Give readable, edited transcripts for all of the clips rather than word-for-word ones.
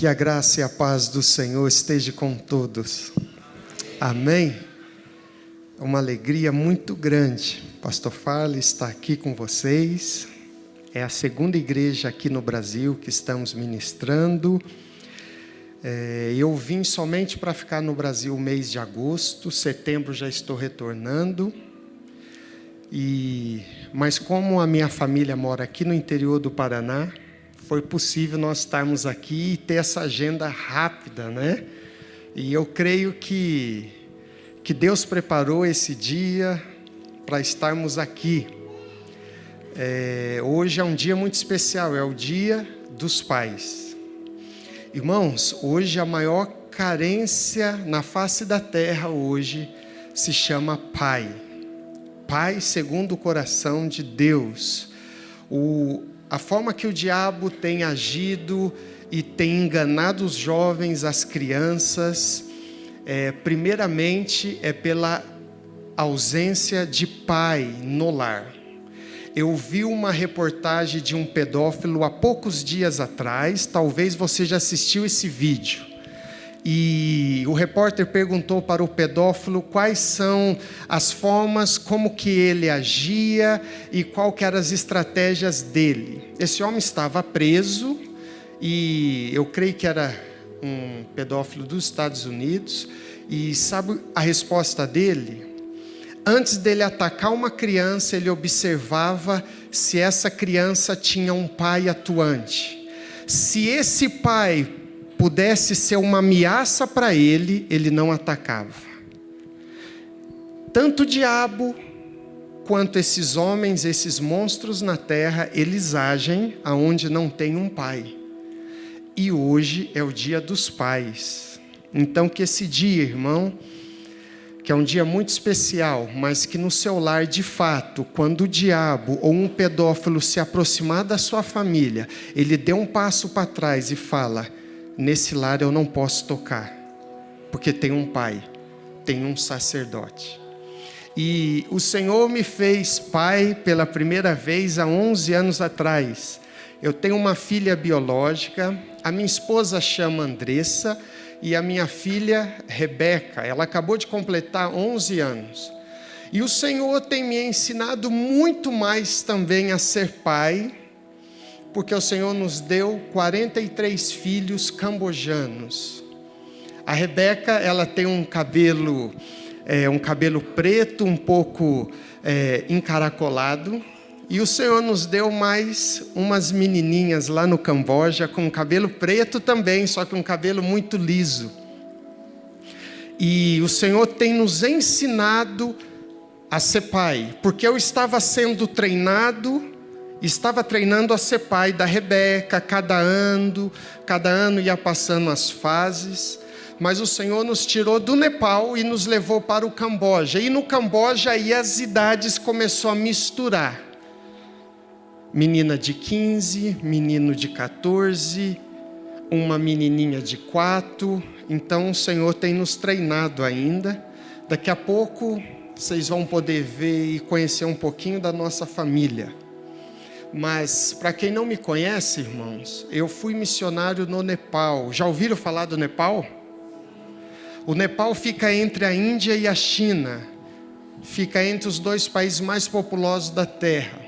Que a graça e a paz do Senhor esteja com todos. Amém? É uma alegria muito grande. Pastor Farley está aqui com vocês. É a segunda igreja aqui no Brasil que estamos ministrando. Eu vim somente para ficar no Brasil o mês de agosto. Setembro já estou retornando. Mas como a minha família mora aqui no interior do Paraná, foi possível nós estarmos aqui e ter essa agenda rápida, né? E eu creio que Deus preparou esse dia para estarmos aqui. Hoje é um dia muito especial, é o Dia dos Pais. Irmãos, hoje a maior carência na face da terra hoje se chama pai. Pai segundo o coração de Deus. A forma que o diabo tem agido e tem enganado os jovens, as crianças, primeiramente é pela ausência de pai no lar. Eu vi uma reportagem de um pedófilo há poucos dias atrás, talvez você já assistiu esse vídeo. E o repórter perguntou para o pedófilo quais são as formas, como que ele agia e qual que eram as estratégias dele. Esse homem estava preso e eu creio que era um pedófilo dos Estados Unidos. E sabe a resposta dele? Antes dele atacar uma criança, ele observava se essa criança tinha um pai atuante. Se esse pai pudesse ser uma ameaça para ele, ele não atacava. Tanto o diabo quanto esses homens, esses monstros na terra, eles agem aonde não tem um pai. E hoje é o Dia dos Pais. Então que esse dia, irmão, que é um dia muito especial, mas que no seu lar, de fato, quando o diabo ou um pedófilo se aproximar da sua família, ele dê um passo para trás e fala: nesse lar eu não posso tocar, porque tem um pai, tem um sacerdote. E o Senhor me fez pai pela primeira vez há 11 anos atrás. Eu tenho uma filha biológica, a minha esposa chama Andressa, e a minha filha Rebeca, ela acabou de completar 11 anos. E o Senhor tem me ensinado muito mais também a ser pai, porque o Senhor nos deu 43 filhos cambojanos. A Rebeca, ela tem um cabelo preto, um pouco encaracolado. E o Senhor nos deu mais umas menininhas lá no Camboja, com cabelo preto também, só que um cabelo muito liso. E o Senhor tem nos ensinado a ser pai, porque eu estava sendo treinando a ser pai da Rebeca. Cada ano ia passando as fases, mas o Senhor nos tirou do Nepal e nos levou para o Camboja. E no Camboja aí as idades começaram a misturar. Menina de 15, menino de 14, uma menininha de 4. Então o Senhor tem nos treinado ainda. Daqui a pouco vocês vão poder ver e conhecer um pouquinho da nossa família. Mas, para quem não me conhece, irmãos, eu fui missionário no Nepal. Já ouviram falar do Nepal? O Nepal fica entre a Índia e a China. Fica entre os dois países mais populosos da Terra.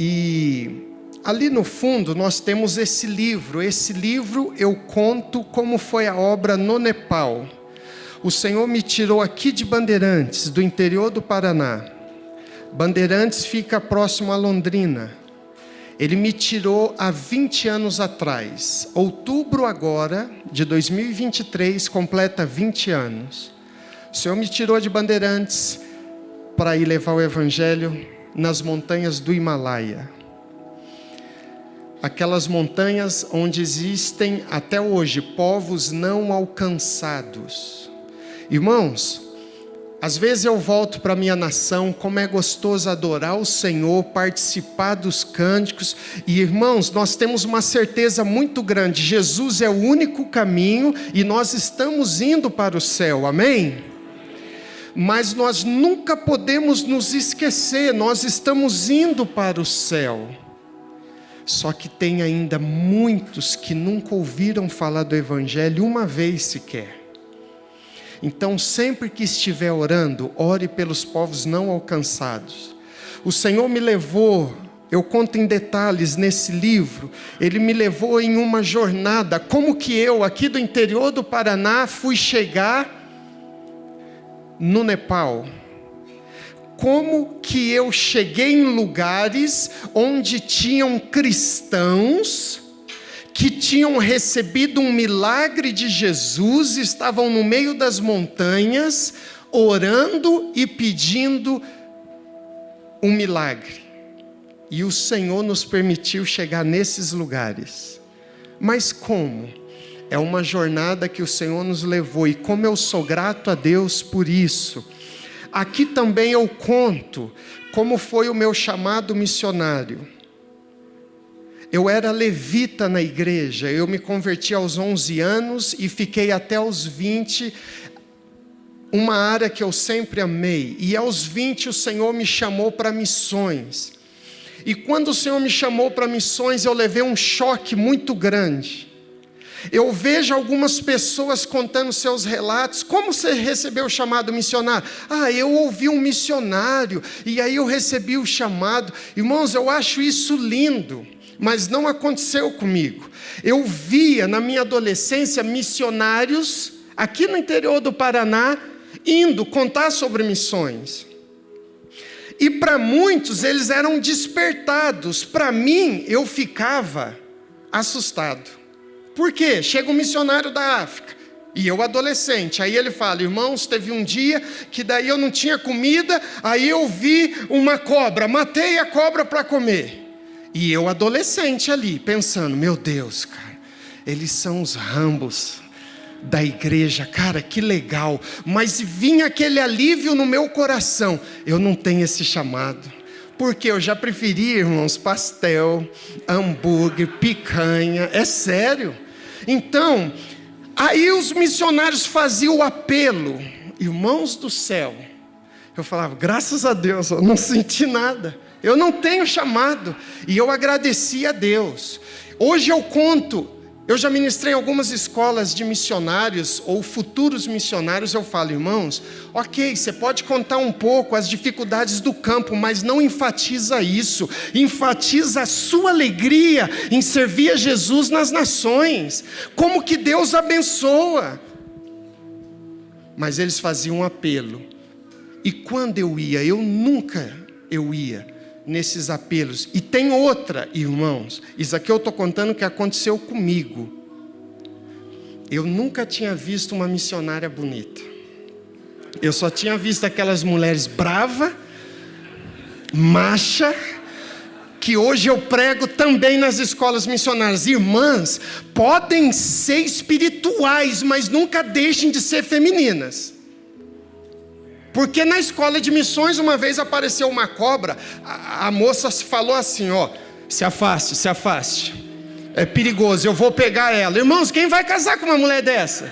E ali no fundo nós temos esse livro. Esse livro eu conto como foi a obra no Nepal. O Senhor me tirou aqui de Bandeirantes, do interior do Paraná. Bandeirantes fica próximo a Londrina. Ele me tirou há 20 anos atrás. Outubro agora, de 2023, completa 20 anos. O Senhor me tirou de Bandeirantes para ir levar o Evangelho nas montanhas do Himalaia. Aquelas montanhas onde existem até hoje povos não alcançados. Irmãos, às vezes eu volto para a minha nação, como é gostoso adorar o Senhor, participar dos cânticos. E irmãos, nós temos uma certeza muito grande: Jesus é o único caminho e nós estamos indo para o céu, amém? Mas nós nunca podemos nos esquecer, nós estamos indo para o céu. Só que tem ainda muitos que nunca ouviram falar do Evangelho uma vez sequer. Então, sempre que estiver orando, ore pelos povos não alcançados. O Senhor me levou, eu conto em detalhes nesse livro, Ele me levou em uma jornada, como que eu, aqui do interior do Paraná, fui chegar no Nepal. Como que eu cheguei em lugares onde tinham cristãos que tinham recebido um milagre de Jesus, estavam no meio das montanhas, orando e pedindo um milagre. E o Senhor nos permitiu chegar nesses lugares. Mas como? É uma jornada que o Senhor nos levou, e como eu sou grato a Deus por isso. Aqui também eu conto como foi o meu chamado missionário. Eu era levita na igreja, eu me converti aos 11 anos e fiquei até os 20, uma área que eu sempre amei. E aos 20 o Senhor me chamou para missões. E quando o Senhor me chamou para missões, eu levei um choque muito grande. Eu vejo algumas pessoas contando seus relatos. Como você recebeu o chamado missionário? Eu ouvi um missionário e aí eu recebi o chamado. Irmãos, eu acho isso lindo, mas não aconteceu comigo. Eu via na minha adolescência missionários aqui no interior do Paraná indo contar sobre missões. E para muitos eles eram despertados. Para mim, eu ficava assustado. Por quê? Chega um missionário da África, e eu adolescente, aí ele fala: irmãos, teve um dia que daí eu não tinha comida, aí eu vi uma cobra, matei a cobra para comer. E eu adolescente ali, pensando: meu Deus, cara, eles são os Rambos da igreja, cara, que legal. Mas vinha aquele alívio no meu coração: eu não tenho esse chamado. Porque eu já preferi, irmãos, pastel, hambúrguer, picanha, é sério. Então, aí os missionários faziam o apelo, irmãos do céu. Eu falava: graças a Deus, eu não senti nada, eu não tenho chamado. E eu agradeci a Deus. Hoje eu conto, eu já ministrei em algumas escolas de missionários ou futuros missionários. Eu falo: irmãos, ok, você pode contar um pouco as dificuldades do campo, mas não enfatiza isso. Enfatiza a sua alegria em servir a Jesus nas nações. Como que Deus abençoa. Mas eles faziam um apelo. E quando eu ia, eu ia nesses apelos. E tem outra, irmãos, isso aqui eu estou contando que aconteceu comigo. Eu nunca tinha visto uma missionária bonita. Eu só tinha visto aquelas mulheres bravas, macha, que hoje eu prego também nas escolas missionárias. Irmãs, podem ser espirituais, mas nunca deixem de ser femininas. Porque na escola de missões, uma vez apareceu uma cobra, a moça falou assim: se afaste, se afaste, é perigoso, eu vou pegar ela. Irmãos, quem vai casar com uma mulher dessa?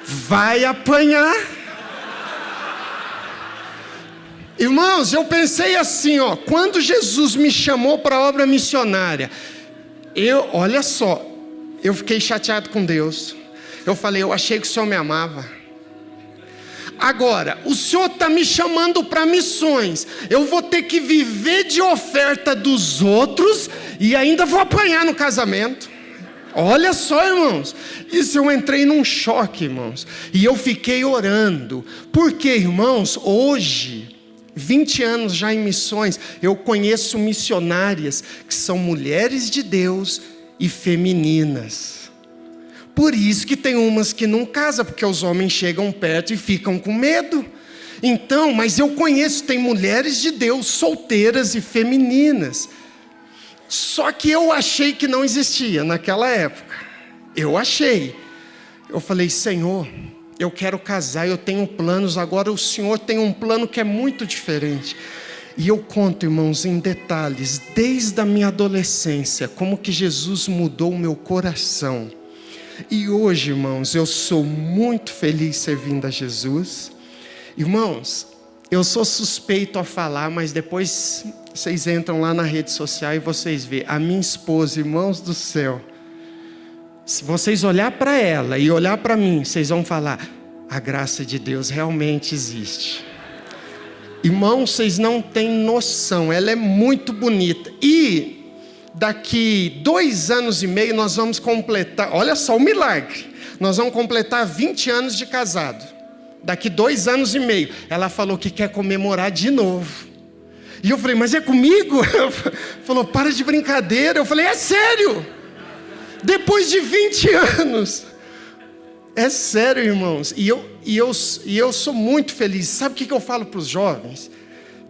Vai apanhar. Irmãos, eu pensei assim, quando Jesus me chamou para a obra missionária, olha só, eu fiquei chateado com Deus. Eu falei: eu achei que o Senhor me amava. Agora, o Senhor está me chamando para missões. Eu vou ter que viver de oferta dos outros e ainda vou apanhar no casamento. Olha só, irmãos. Isso, eu entrei num choque, irmãos. E eu fiquei orando. Porque, irmãos, hoje, 20 anos já em missões, eu conheço missionárias que são mulheres de Deus e femininas. Por isso que tem umas que não casam, porque os homens chegam perto e ficam com medo. Então, mas eu conheço, tem mulheres de Deus solteiras e femininas. Só que eu achei que não existia naquela época. Eu achei. Eu falei: Senhor, eu quero casar, eu tenho planos. Agora o Senhor tem um plano que é muito diferente. E eu conto, irmãos, em detalhes, desde a minha adolescência, como que Jesus mudou o meu coração. E hoje, irmãos, eu sou muito feliz servindo a Jesus. Irmãos, Eu sou suspeito a falar, mas depois vocês entram lá na rede social e vocês vê a minha esposa, irmãos do céu. Se vocês olhar para ela e olhar para mim, vocês vão falar: a graça de Deus realmente existe. Irmãos, vocês não têm noção, ela é muito bonita. E daqui 2 anos e meio nós vamos completar, olha só o milagre, nós vamos completar 20 anos de casado. Daqui 2 anos e meio. Ela falou que quer comemorar de novo. E eu falei: mas é comigo? Ela falou: para de brincadeira. Eu falei: é sério? Depois de 20 anos. É sério, irmãos. E eu sou muito feliz. Sabe o que eu falo para os jovens?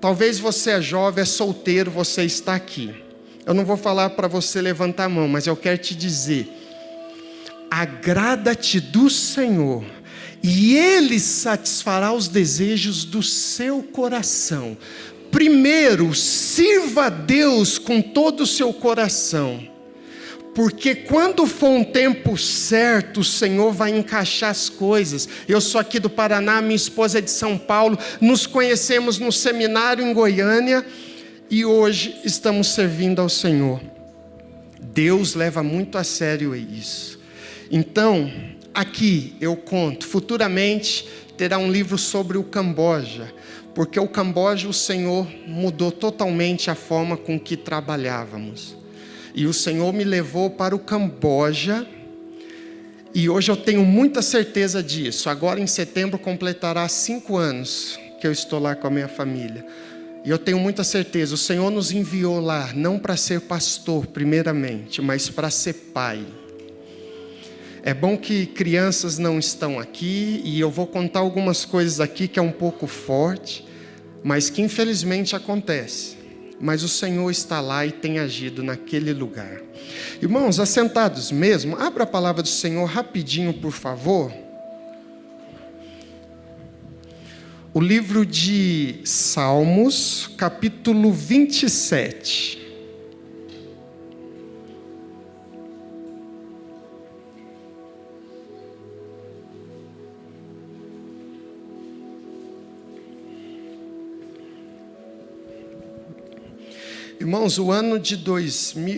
Talvez você é jovem, é solteiro, você está aqui. Eu não vou falar para você levantar a mão, mas eu quero te dizer: agrada-te do Senhor, e Ele satisfará os desejos do seu coração. Primeiro, sirva a Deus com todo o seu coração. Porque quando for um tempo certo, o Senhor vai encaixar as coisas. Eu sou aqui do Paraná, minha esposa é de São Paulo. Nos conhecemos no seminário em Goiânia. E hoje estamos servindo ao Senhor. Deus leva muito a sério isso. Então, aqui eu conto, futuramente terá um livro sobre o Camboja. Porque o Camboja, o Senhor mudou totalmente a forma com que trabalhávamos. E o Senhor me levou para o Camboja, e hoje eu tenho muita certeza disso. Agora em setembro completará 5 anos que eu estou lá com a minha família. E eu tenho muita certeza, o Senhor nos enviou lá, não para ser pastor primeiramente, mas para ser pai. É bom que crianças não estão aqui, e eu vou contar algumas coisas aqui que é um pouco forte, mas que infelizmente acontece. Mas o Senhor está lá e tem agido naquele lugar. Irmãos, assentados mesmo, abra a palavra do Senhor rapidinho, por favor. O livro de Salmos, capítulo 27. Irmãos,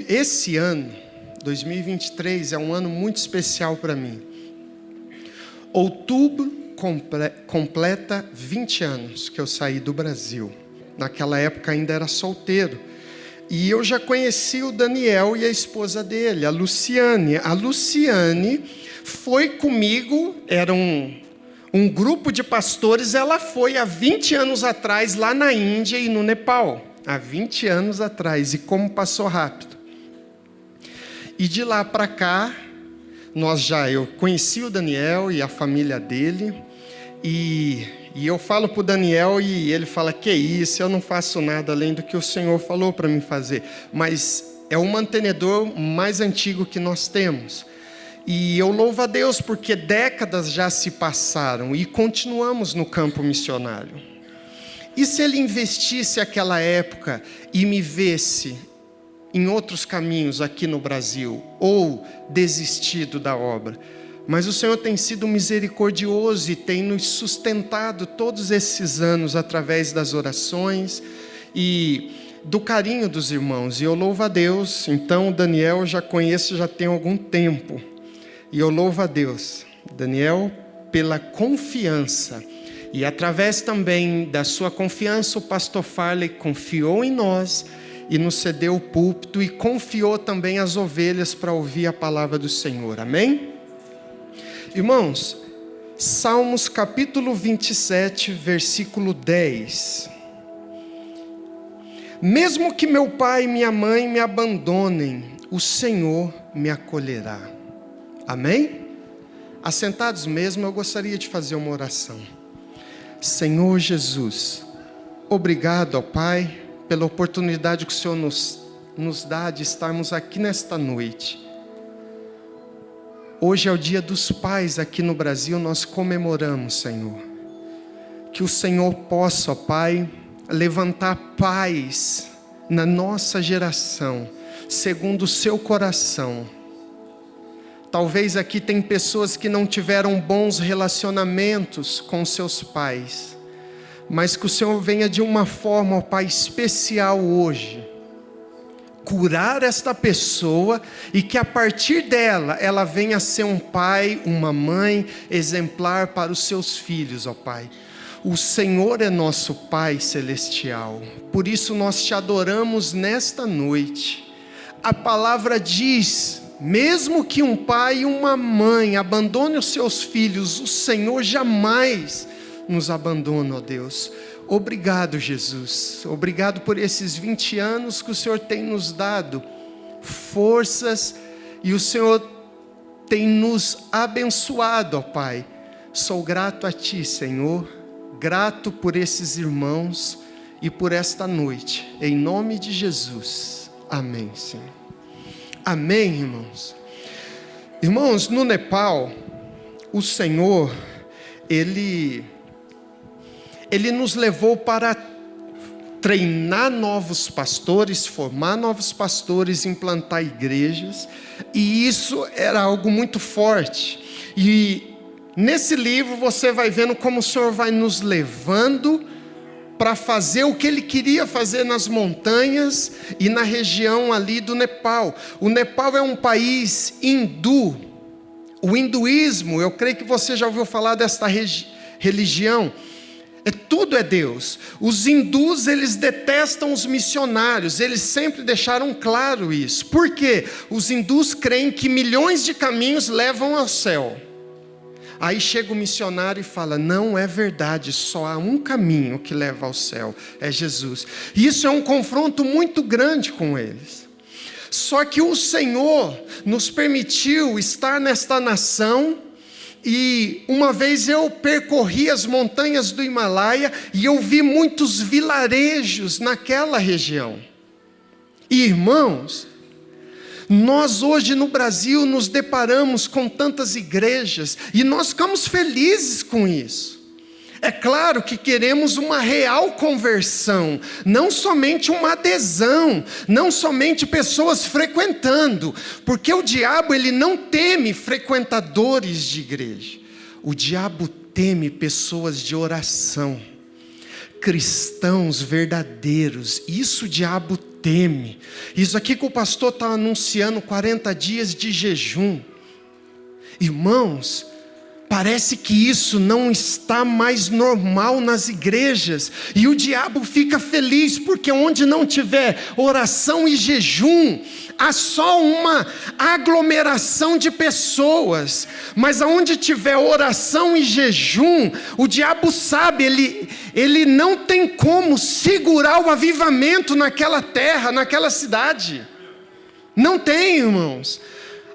esse ano, 2023, é um ano muito especial para mim. Outubro completa 20 anos que eu saí do Brasil. Naquela época ainda era solteiro. E eu já conheci o Daniel e a esposa dele, a Luciane. A Luciane foi comigo, era um grupo de pastores, ela foi há 20 anos atrás lá na Índia e no Nepal. Há 20 anos atrás, e como passou rápido. E de lá para cá, eu conheci o Daniel e a família dele, e eu falo para o Daniel e ele fala: que isso, eu não faço nada além do que o Senhor falou para mim fazer. Mas é o mantenedor mais antigo que nós temos. E eu louvo a Deus porque décadas já se passaram e continuamos no campo missionário. E se Ele investisse aquela época e me visse em outros caminhos aqui no Brasil, ou desistido da obra? Mas o Senhor tem sido misericordioso e tem nos sustentado todos esses anos através das orações e do carinho dos irmãos. E eu louvo a Deus. Então o Daniel eu já conheço já tem algum tempo. E eu louvo a Deus, Daniel, pela confiança. E através também da sua confiança, o pastor Farley confiou em nós e nos cedeu o púlpito e confiou também as ovelhas para ouvir a palavra do Senhor. Amém? Irmãos, Salmos capítulo 27, versículo 10. Mesmo que meu pai e minha mãe me abandonem, o Senhor me acolherá. Amém? Assentados mesmo, eu gostaria de fazer uma oração. Senhor Jesus, obrigado, ó Pai, pela oportunidade que o Senhor nos dá de estarmos aqui nesta noite. Hoje é o dia dos pais aqui no Brasil, nós comemoramos, Senhor. Que o Senhor possa, ó Pai, levantar pais na nossa geração, segundo o seu coração. Talvez aqui tem pessoas que não tiveram bons relacionamentos com seus pais, mas que o Senhor venha de uma forma, ó Pai, especial hoje, curar esta pessoa, e que a partir dela, ela venha a ser um pai, uma mãe exemplar para os seus filhos, ó Pai. O Senhor é nosso Pai Celestial, por isso nós te adoramos nesta noite. A palavra diz, mesmo que um pai e uma mãe abandone os seus filhos, o Senhor jamais nos abandona, ó Deus. Obrigado, Jesus, obrigado por esses 20 anos que o Senhor tem nos dado forças, e o Senhor tem nos abençoado, ó Pai. Sou grato a Ti, Senhor, grato por esses irmãos e por esta noite, em nome de Jesus, amém, Senhor. Amém, irmãos. Irmãos, no Nepal, o Senhor, Ele nos levou para treinar novos pastores, formar novos pastores, implantar igrejas, e isso era algo muito forte. E nesse livro você vai vendo como o Senhor vai nos levando para fazer o que Ele queria fazer nas montanhas e na região ali do Nepal. O Nepal é um país hindu. O hinduísmo, eu creio que você já ouviu falar desta religião. Tudo é Deus. Os hindus, eles detestam os missionários, eles sempre deixaram claro isso. Por quê? Os hindus creem que milhões de caminhos levam ao céu. Aí chega o missionário e fala, não é verdade, só há um caminho que leva ao céu, é Jesus. E isso é um confronto muito grande com eles. Só que o Senhor nos permitiu estar nesta nação, e uma vez eu percorri as montanhas do Himalaia, e eu vi muitos vilarejos naquela região. E irmãos, nós hoje no Brasil nos deparamos com tantas igrejas, e nós ficamos felizes com isso. É claro que queremos uma real conversão, não somente uma adesão, não somente pessoas frequentando, porque o diabo, ele não teme frequentadores de igreja. O diabo teme pessoas de oração, cristãos verdadeiros. Isso o diabo teme. Isso aqui que o pastor está anunciando, 40 dias de jejum. Irmãos, parece que isso não está mais normal nas igrejas, e o diabo fica feliz, porque onde não tiver oração e jejum, há só uma aglomeração de pessoas. Mas aonde tiver oração e jejum, o diabo sabe, ele não tem como segurar o avivamento naquela terra, naquela cidade. Não tem, irmãos.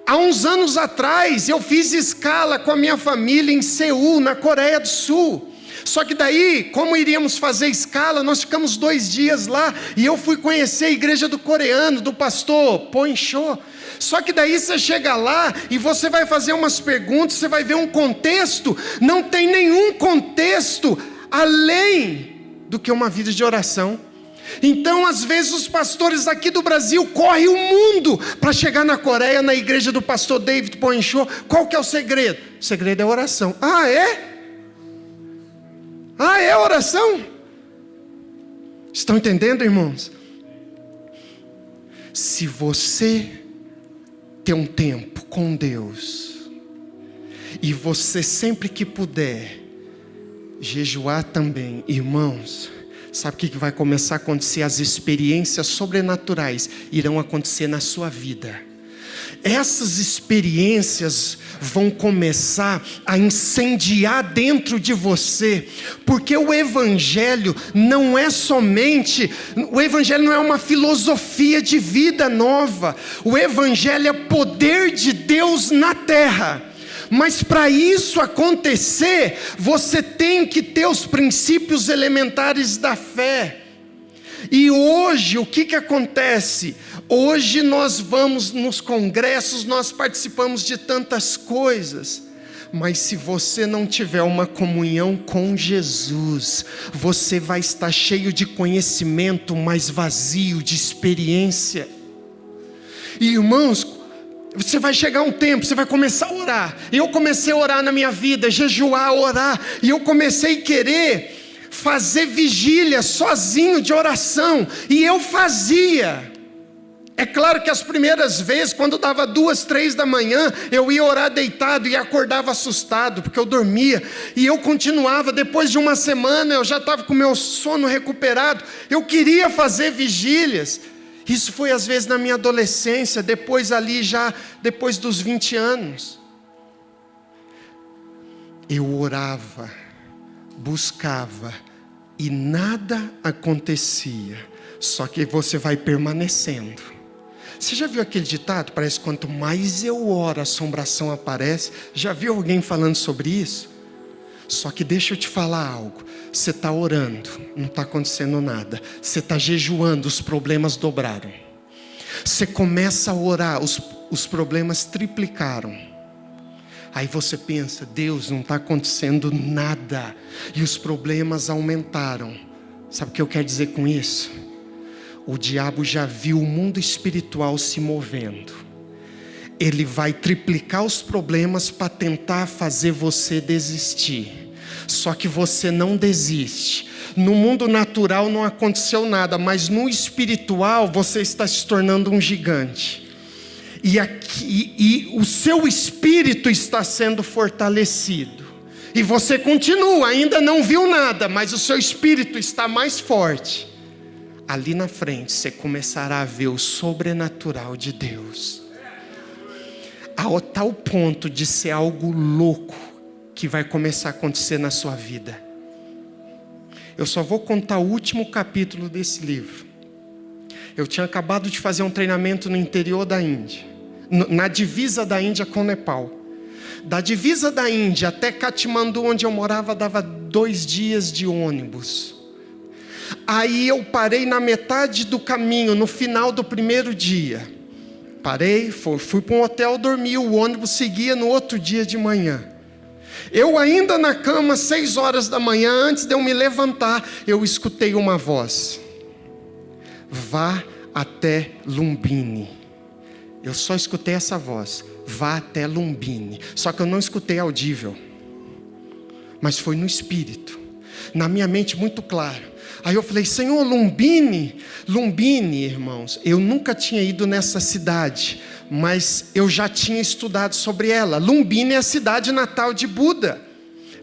Há uns anos atrás, eu fiz escala com a minha família em Seul, na Coreia do Sul. Só que daí, como iríamos fazer escala, nós ficamos 2 dias lá, e eu fui conhecer a igreja do coreano, do pastor Poncho. Só que daí você chega lá, e você vai fazer umas perguntas, você vai ver um contexto, não tem nenhum contexto, além do que uma vida de oração. Então, às vezes, os pastores aqui do Brasil correm o mundo para chegar na Coreia, na igreja do pastor David Poncho. Qual que é o segredo? O segredo é oração. Ah, é? Ah, é oração? Estão entendendo, irmãos? Se você tem um tempo com Deus, e você sempre que puder jejuar também, irmãos, sabe o que vai começar a acontecer? As experiências sobrenaturais irão acontecer na sua vida. Essas experiências vão começar a incendiar dentro de você, porque o Evangelho não é somente, o Evangelho não é uma filosofia de vida nova, o Evangelho é poder de Deus na terra. Mas para isso acontecer, você tem que ter os princípios elementares da fé. E hoje, o que acontece? Hoje nós vamos nos congressos, nós participamos de tantas coisas, mas se você não tiver uma comunhão com Jesus, você vai estar cheio de conhecimento, mas vazio de experiência. E irmãos, você vai chegar um tempo, você vai começar a orar. Eu comecei a orar na minha vida, jejuar, orar, e eu comecei a querer fazer vigília sozinho de oração. E eu fazia. É claro que as primeiras vezes, quando dava 2, 3 da manhã, eu ia orar deitado e acordava assustado, porque eu dormia. E eu continuava, depois de uma semana, eu já estava com o meu sono recuperado. Eu queria fazer vigílias. Isso foi às vezes na minha adolescência, depois ali já, depois dos 20 anos. Eu orava, buscava e nada acontecia. Só que você vai permanecendo. Você já viu aquele ditado? Parece que quanto mais eu oro, a assombração aparece. Já viu alguém falando sobre isso? Só que deixa eu te falar algo. Você está orando, não está acontecendo nada. Você está jejuando, os problemas dobraram. Você começa a orar, os problemas triplicaram. Aí você pensa, Deus, não está acontecendo nada. E os problemas aumentaram. Sabe o que eu quero dizer com isso? O diabo já viu o mundo espiritual se movendo. Ele vai triplicar os problemas para tentar fazer você desistir. Só que você não desiste. No mundo natural não aconteceu nada, mas no espiritual você está se tornando um gigante. E o seu espírito está sendo fortalecido. E você continua, ainda não viu nada, mas o seu espírito está mais forte. Ali na frente você começará a ver o sobrenatural de Deus. A tal ponto de ser algo louco que vai começar a acontecer na sua vida. Eu só vou contar o último capítulo desse livro. Eu tinha acabado de fazer um treinamento no interior da Índia, na divisa da Índia com o Nepal. Da divisa da Índia até Katmandu, onde eu morava, dava 2 dias de ônibus. Aí eu parei na metade do caminho, no final do primeiro dia. Parei, fui para um hotel dormir, o ônibus seguia no outro dia de manhã. Eu ainda na cama, 6 horas da manhã, antes de eu me levantar, eu escutei uma voz. Vá até Lumbini. Eu só escutei essa voz. Vá até Lumbini. Só que eu não escutei audível. Mas foi no espírito. Na minha mente muito claro. Aí eu falei, Senhor, Lumbini, irmãos, eu nunca tinha ido nessa cidade, mas eu já tinha estudado sobre ela. Lumbini é a cidade natal de Buda.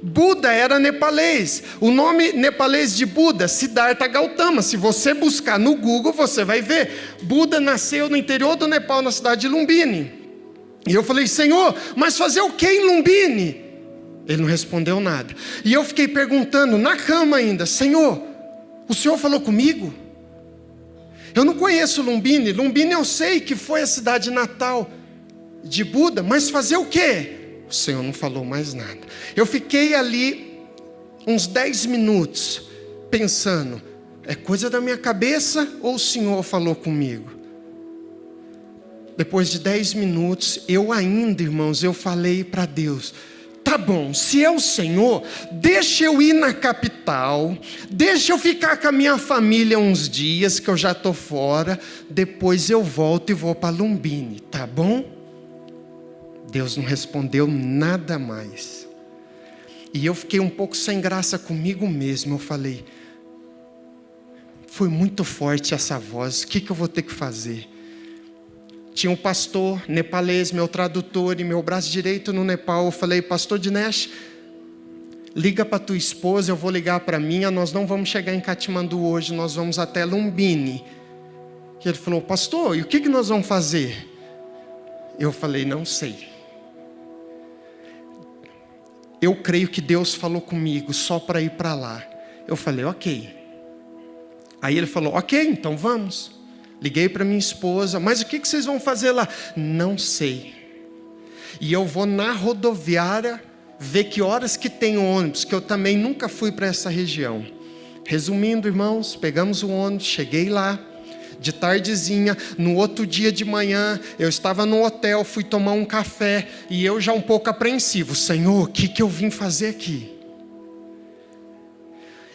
Buda era nepalês. O nome nepalês de Buda, Siddhartha Gautama. Se você buscar no Google, você vai ver. Buda nasceu no interior do Nepal, na cidade de Lumbini. E eu falei, Senhor, mas fazer o que em Lumbini? Ele não respondeu nada. E eu fiquei perguntando, na cama ainda, Senhor, o Senhor falou comigo? Eu não conheço Lumbini. Lumbini eu sei que foi a cidade natal de Buda. Mas fazer o quê? O Senhor não falou mais nada. Eu fiquei ali uns 10 minutos pensando. É coisa da minha cabeça ou o Senhor falou comigo? Depois de 10 minutos, eu ainda, irmãos, eu falei para Deus. Tá bom, se é o Senhor, deixa eu ir na capital, deixa eu ficar com a minha família uns dias, que eu já estou fora, depois eu volto e vou para Lumbini, tá bom? Deus não respondeu nada mais. E eu fiquei um pouco sem graça comigo mesmo, eu falei, foi muito forte essa voz, o que eu vou ter que fazer? Tinha um pastor nepalês, meu tradutor e meu braço direito no Nepal. Eu falei, pastor Dinesh, liga para tua esposa, eu vou ligar para a minha. Nós não vamos chegar em Katmandu hoje, nós vamos até Lumbini. E ele falou, pastor, e o que nós vamos fazer? Eu falei, não sei. Eu creio que Deus falou comigo só para ir para lá. Eu falei, ok. Aí ele falou, ok, então vamos. Liguei para minha esposa, mas o que vocês vão fazer lá? Não sei. E eu vou na rodoviária ver que horas que tem ônibus, que eu também nunca fui para essa região. Resumindo, irmãos, pegamos o ônibus, cheguei lá, de tardezinha, no outro dia de manhã, eu estava no hotel, fui tomar um café, e eu já um pouco apreensivo, Senhor, o que eu vim fazer aqui?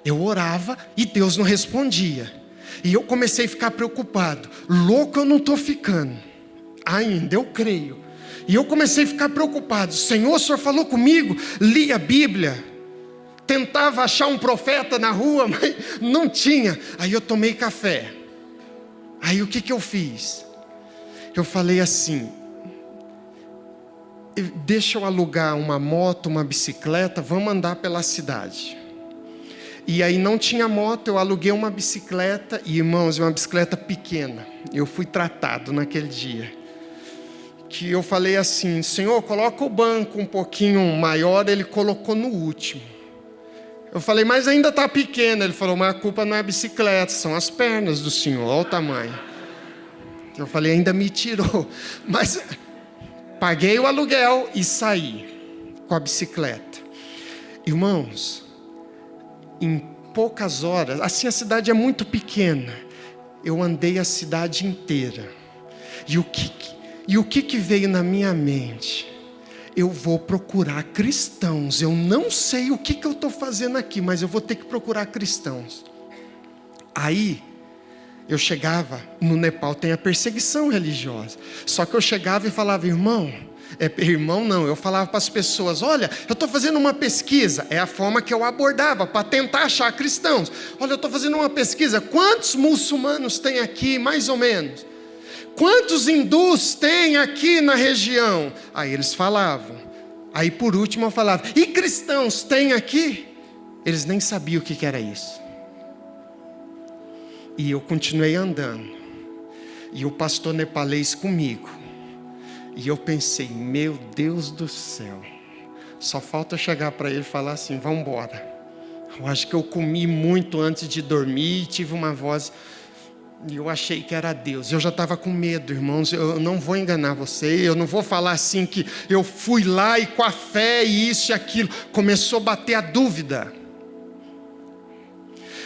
Eu orava e Deus não respondia. E eu comecei a ficar preocupado. Louco eu não estou ficando. Ainda, eu creio. E eu comecei a ficar preocupado. Senhor, o Senhor falou comigo. Li a Bíblia. tentava achar um profeta na rua, mas não tinha. Aí eu tomei café. Aí o que eu fiz? Eu falei assim: deixa eu alugar uma moto, uma bicicleta, vamos andar pela cidade. E aí não tinha moto, eu aluguei uma bicicleta, e irmãos, uma bicicleta pequena. Eu fui tratado naquele dia. Que eu falei assim: Senhor, coloca o banco um pouquinho maior. Ele colocou no último. Eu falei: mas ainda está pequeno. Ele falou: mas a culpa não é a bicicleta, são as pernas do Senhor, olha o tamanho. Eu falei: ainda me tirou. Mas paguei o aluguel e saí com a bicicleta. Irmãos, em poucas horas, assim, a cidade é muito pequena, eu andei a cidade inteira. E o que veio na minha mente? Eu vou procurar cristãos. Eu não sei o que eu estou fazendo aqui, mas eu vou ter que procurar cristãos. Aí eu chegava, no Nepal tem a perseguição religiosa. Só que eu chegava e falava: irmão não, eu falava para as pessoas: olha, eu estou fazendo uma pesquisa. É a forma que eu abordava, para tentar achar cristãos. Olha, eu estou fazendo uma pesquisa, quantos muçulmanos tem aqui, mais ou menos? Quantos hindus tem aqui na região? Aí eles falavam. Aí por último eu falava: e cristãos tem aqui? Eles nem sabiam o que era isso. E eu continuei andando. E o pastor nepalês comigo. E eu pensei: meu Deus do céu, só falta eu chegar para ele e falar assim: vamos embora. Eu acho que eu comi muito antes de dormir, tive uma voz, e eu achei que era Deus. Eu já estava com medo, irmãos. Eu não vou enganar você, eu não vou falar assim que eu fui lá e com a fé e isso e aquilo. Começou a bater a dúvida.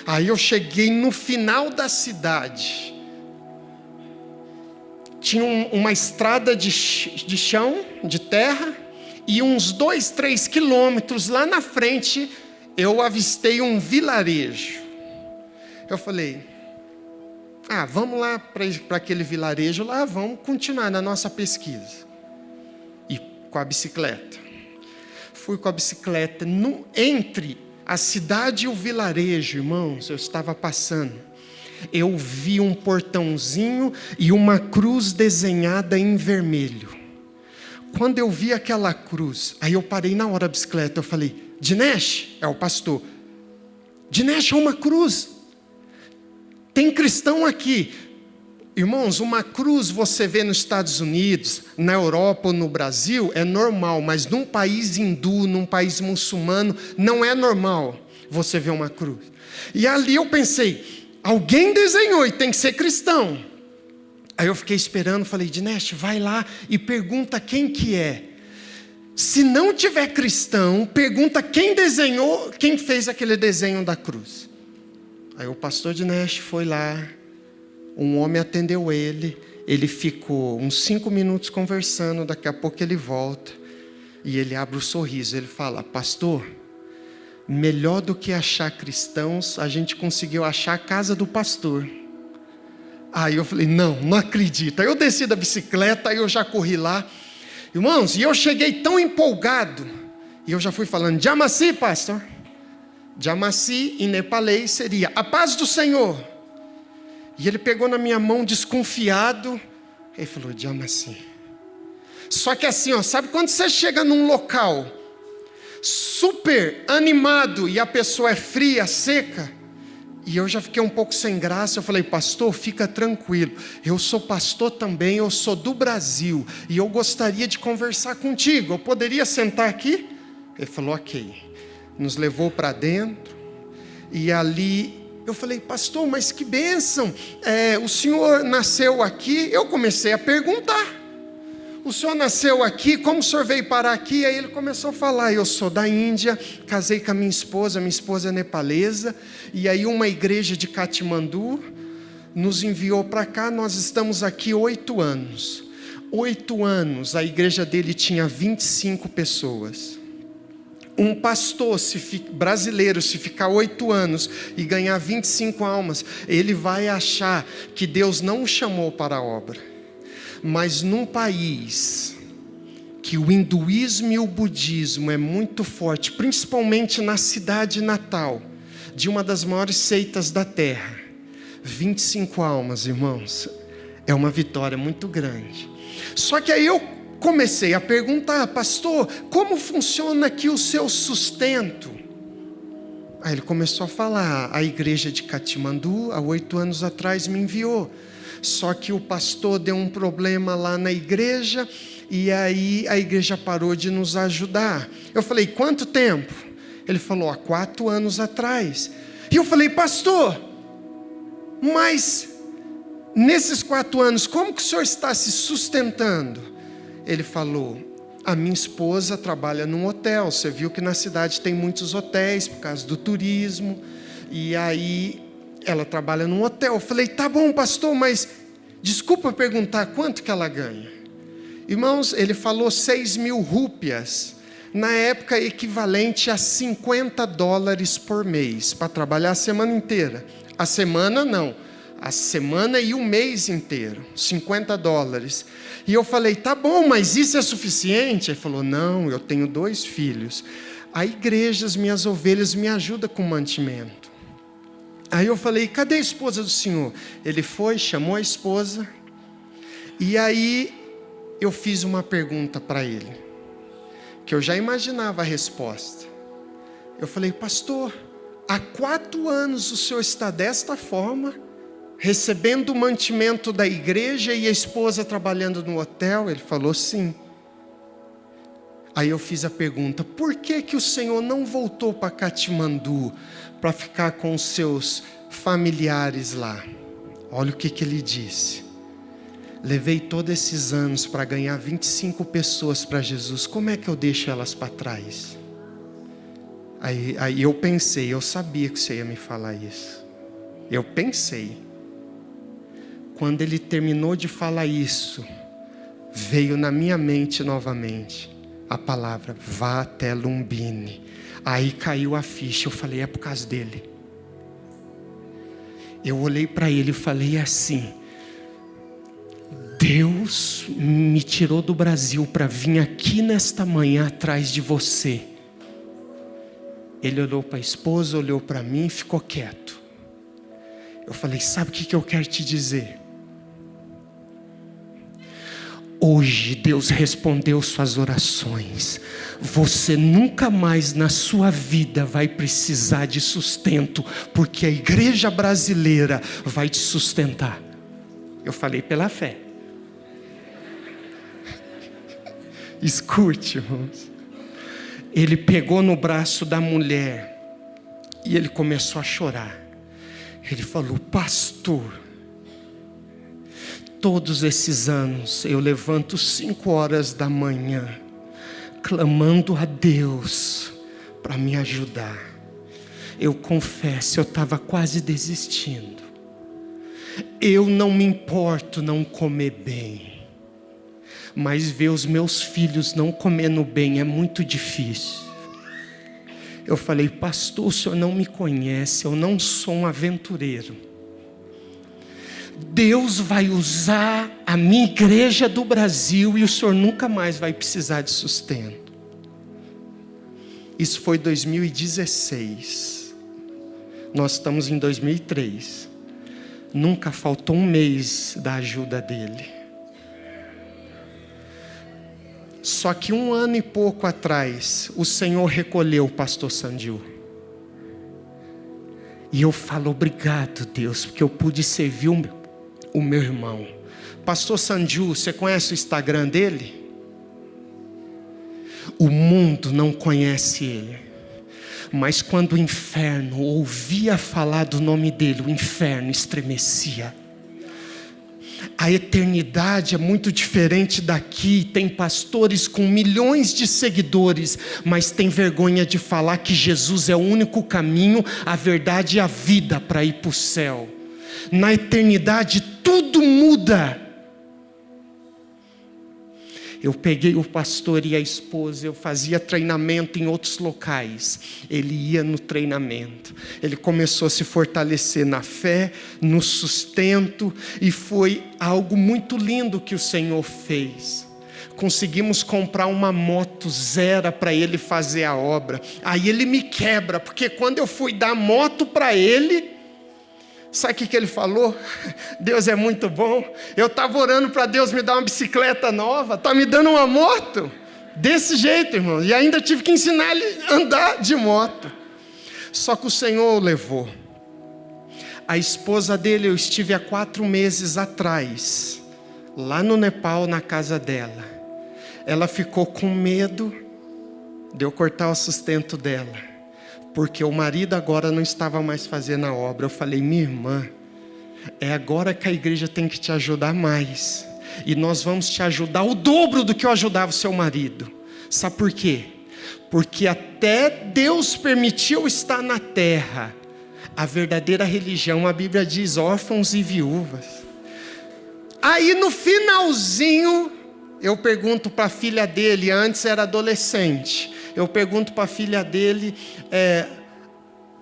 Aí eu cheguei no final da cidade. Tinha uma estrada de chão, de terra, e uns 2, 3 quilômetros lá na frente, eu avistei um vilarejo. Eu falei: vamos lá para aquele vilarejo lá, vamos continuar na nossa pesquisa. E com a bicicleta. Fui com a bicicleta, entre a cidade e o vilarejo, irmãos, eu estava passando. Eu vi um portãozinho e uma cruz desenhada em vermelho. Quando eu vi aquela cruz, aí eu parei na hora da bicicleta. Eu falei: Dinesh, é o pastor, Dinesh, é uma cruz. Tem cristão aqui. Irmãos, uma cruz você vê nos Estados Unidos, na Europa ou no Brasil, é normal. Mas num país hindu, num país muçulmano, não é normal você ver uma cruz. E ali eu pensei: alguém desenhou e tem que ser cristão. Aí eu fiquei esperando, falei: Dinesh, vai lá e pergunta quem que é. Se não tiver cristão, pergunta quem desenhou, quem fez aquele desenho da cruz. Aí o pastor Dinesh foi lá, um homem atendeu ele ficou uns 5 minutos conversando, daqui a pouco ele volta, e ele abre o sorriso, ele fala: pastor, melhor do que achar cristãos, a gente conseguiu achar a casa do pastor. Aí eu falei: não acredito. Aí eu desci da bicicleta, aí eu já corri lá. Irmãos, e eu cheguei tão empolgado, e eu já fui falando: Jamasi, pastor. Jamasi em nepalês seria a paz do Senhor. E ele pegou na minha mão desconfiado, ele falou: Jamasi. Só que assim, sabe quando você chega num local super animado e a pessoa é fria, seca? E eu já fiquei um pouco sem graça. Eu falei: pastor, fica tranquilo, eu sou pastor também, eu sou do Brasil, e eu gostaria de conversar contigo, eu poderia sentar aqui? Ele falou: ok. Nos levou para dentro, e ali eu falei: pastor, mas que bênção, o senhor nasceu aqui? Eu comecei a perguntar: o senhor nasceu aqui? Como o senhor veio parar aqui? Aí ele começou a falar: eu sou da Índia, casei com a minha esposa é nepalesa, e aí uma igreja de Katmandu nos enviou para cá, nós estamos aqui 8 anos. 8 anos, a igreja dele tinha 25 pessoas. Um pastor brasileiro, se ficar 8 anos e ganhar 25 almas, ele vai achar que Deus não o chamou para a obra. Mas num país que o hinduísmo e o budismo é muito forte, principalmente na cidade natal de uma das maiores seitas da terra. 25 almas, irmãos, é uma vitória muito grande. Só que aí eu comecei a perguntar: pastor, como funciona aqui o seu sustento? Aí ele começou a falar: a igreja de Katmandu, há 8 anos atrás, me enviou. Só que o pastor deu um problema lá na igreja, e aí a igreja parou de nos ajudar. Eu falei: quanto tempo? Ele falou: há 4 anos atrás. E eu falei: pastor, mas nesses 4 anos, como que o senhor está se sustentando? Ele falou: a minha esposa trabalha num hotel. Você viu que na cidade tem muitos hotéis por causa do turismo. E aí ela trabalha num hotel. Eu falei: tá bom, pastor, mas desculpa perguntar, quanto que ela ganha? Irmãos, ele falou 6.000 rúpias. Na época equivalente a $50 por mês, para trabalhar a semana inteira. A semana não, a semana e o mês inteiro, $50. E eu falei: tá bom, mas isso é suficiente? Ele falou: não, eu tenho 2 filhos. A igreja, as minhas ovelhas, me ajuda com mantimento. Aí eu falei: cadê a esposa do senhor? Ele foi, chamou a esposa. E aí eu fiz uma pergunta para ele, que eu já imaginava a resposta. Eu falei: pastor, há 4 anos o senhor está desta forma, recebendo o mantimento da igreja e a esposa trabalhando no hotel? Ele falou: sim. Aí eu fiz a pergunta: por que que o senhor não voltou para Katmandu para ficar com os seus familiares lá? Olha o que ele disse: levei todos esses anos para ganhar 25 pessoas para Jesus, como é que eu deixo elas para trás? Aí eu pensei, eu sabia que você ia me falar isso. Eu pensei. Quando ele terminou de falar isso, veio na minha mente novamente a palavra: vá até Lumbini. Aí caiu a ficha. Eu falei: é por causa dele. Eu olhei para ele e falei assim: Deus me tirou do Brasil para vir aqui nesta manhã atrás de você. Ele olhou para a esposa, olhou para mim e ficou quieto. Eu falei: sabe o que eu quero te dizer? Hoje Deus respondeu suas orações. Você nunca mais na sua vida vai precisar de sustento, porque a igreja brasileira vai te sustentar. Eu falei pela fé. Escute, irmãos. Ele pegou no braço da mulher e ele começou a chorar. Ele falou: pastor, todos esses anos eu levanto 5 horas da manhã, clamando a Deus para me ajudar. Eu confesso, eu estava quase desistindo. Eu não me importo não comer bem, mas ver os meus filhos não comendo bem é muito difícil. Eu falei: pastor, o senhor não me conhece, eu não sou um aventureiro. Deus vai usar a minha igreja do Brasil e o senhor nunca mais vai precisar de sustento. Isso foi 2016. Nós estamos em 2003. Nunca faltou um mês da ajuda dele. Só que 1 ano e pouco atrás, o Senhor recolheu o pastor Sandiu. E eu falo: obrigado, Deus, porque eu pude servir o meu irmão. Pastor Sandiu, você conhece o Instagram dele? O mundo não conhece ele. Mas quando o inferno ouvia falar do nome dele, o inferno estremecia. A eternidade é muito diferente daqui. Tem pastores com milhões de seguidores, mas tem vergonha de falar que Jesus é o único caminho, a verdade e a vida para ir para o céu. Na eternidade tudo muda. Eu peguei o pastor e a esposa, eu fazia treinamento em outros locais. Ele ia no treinamento. Ele começou a se fortalecer na fé, no sustento, e foi algo muito lindo que o Senhor fez. Conseguimos comprar uma moto zero para ele fazer a obra. Aí ele me quebra, porque quando eu fui dar moto para ele, sabe o que ele falou? Deus é muito bom. Eu estava orando para Deus me dar uma bicicleta nova, está me dando uma moto? Desse jeito, irmão. E ainda tive que ensinar ele a andar de moto. Só que o Senhor o levou. A esposa dele, eu estive há 4 meses atrás, lá no Nepal, na casa dela. Ela ficou com medo de eu cortar o sustento dela, porque o marido agora não estava mais fazendo a obra. Eu falei: minha irmã, é agora que a igreja tem que te ajudar mais. E nós vamos te ajudar o dobro do que eu ajudava o seu marido. Sabe por quê? Porque até Deus permitiu estar na terra. A verdadeira religião, a Bíblia diz, órfãos e viúvas. Aí no finalzinho, eu pergunto para a filha dele, antes era adolescente. Eu pergunto para a filha dele,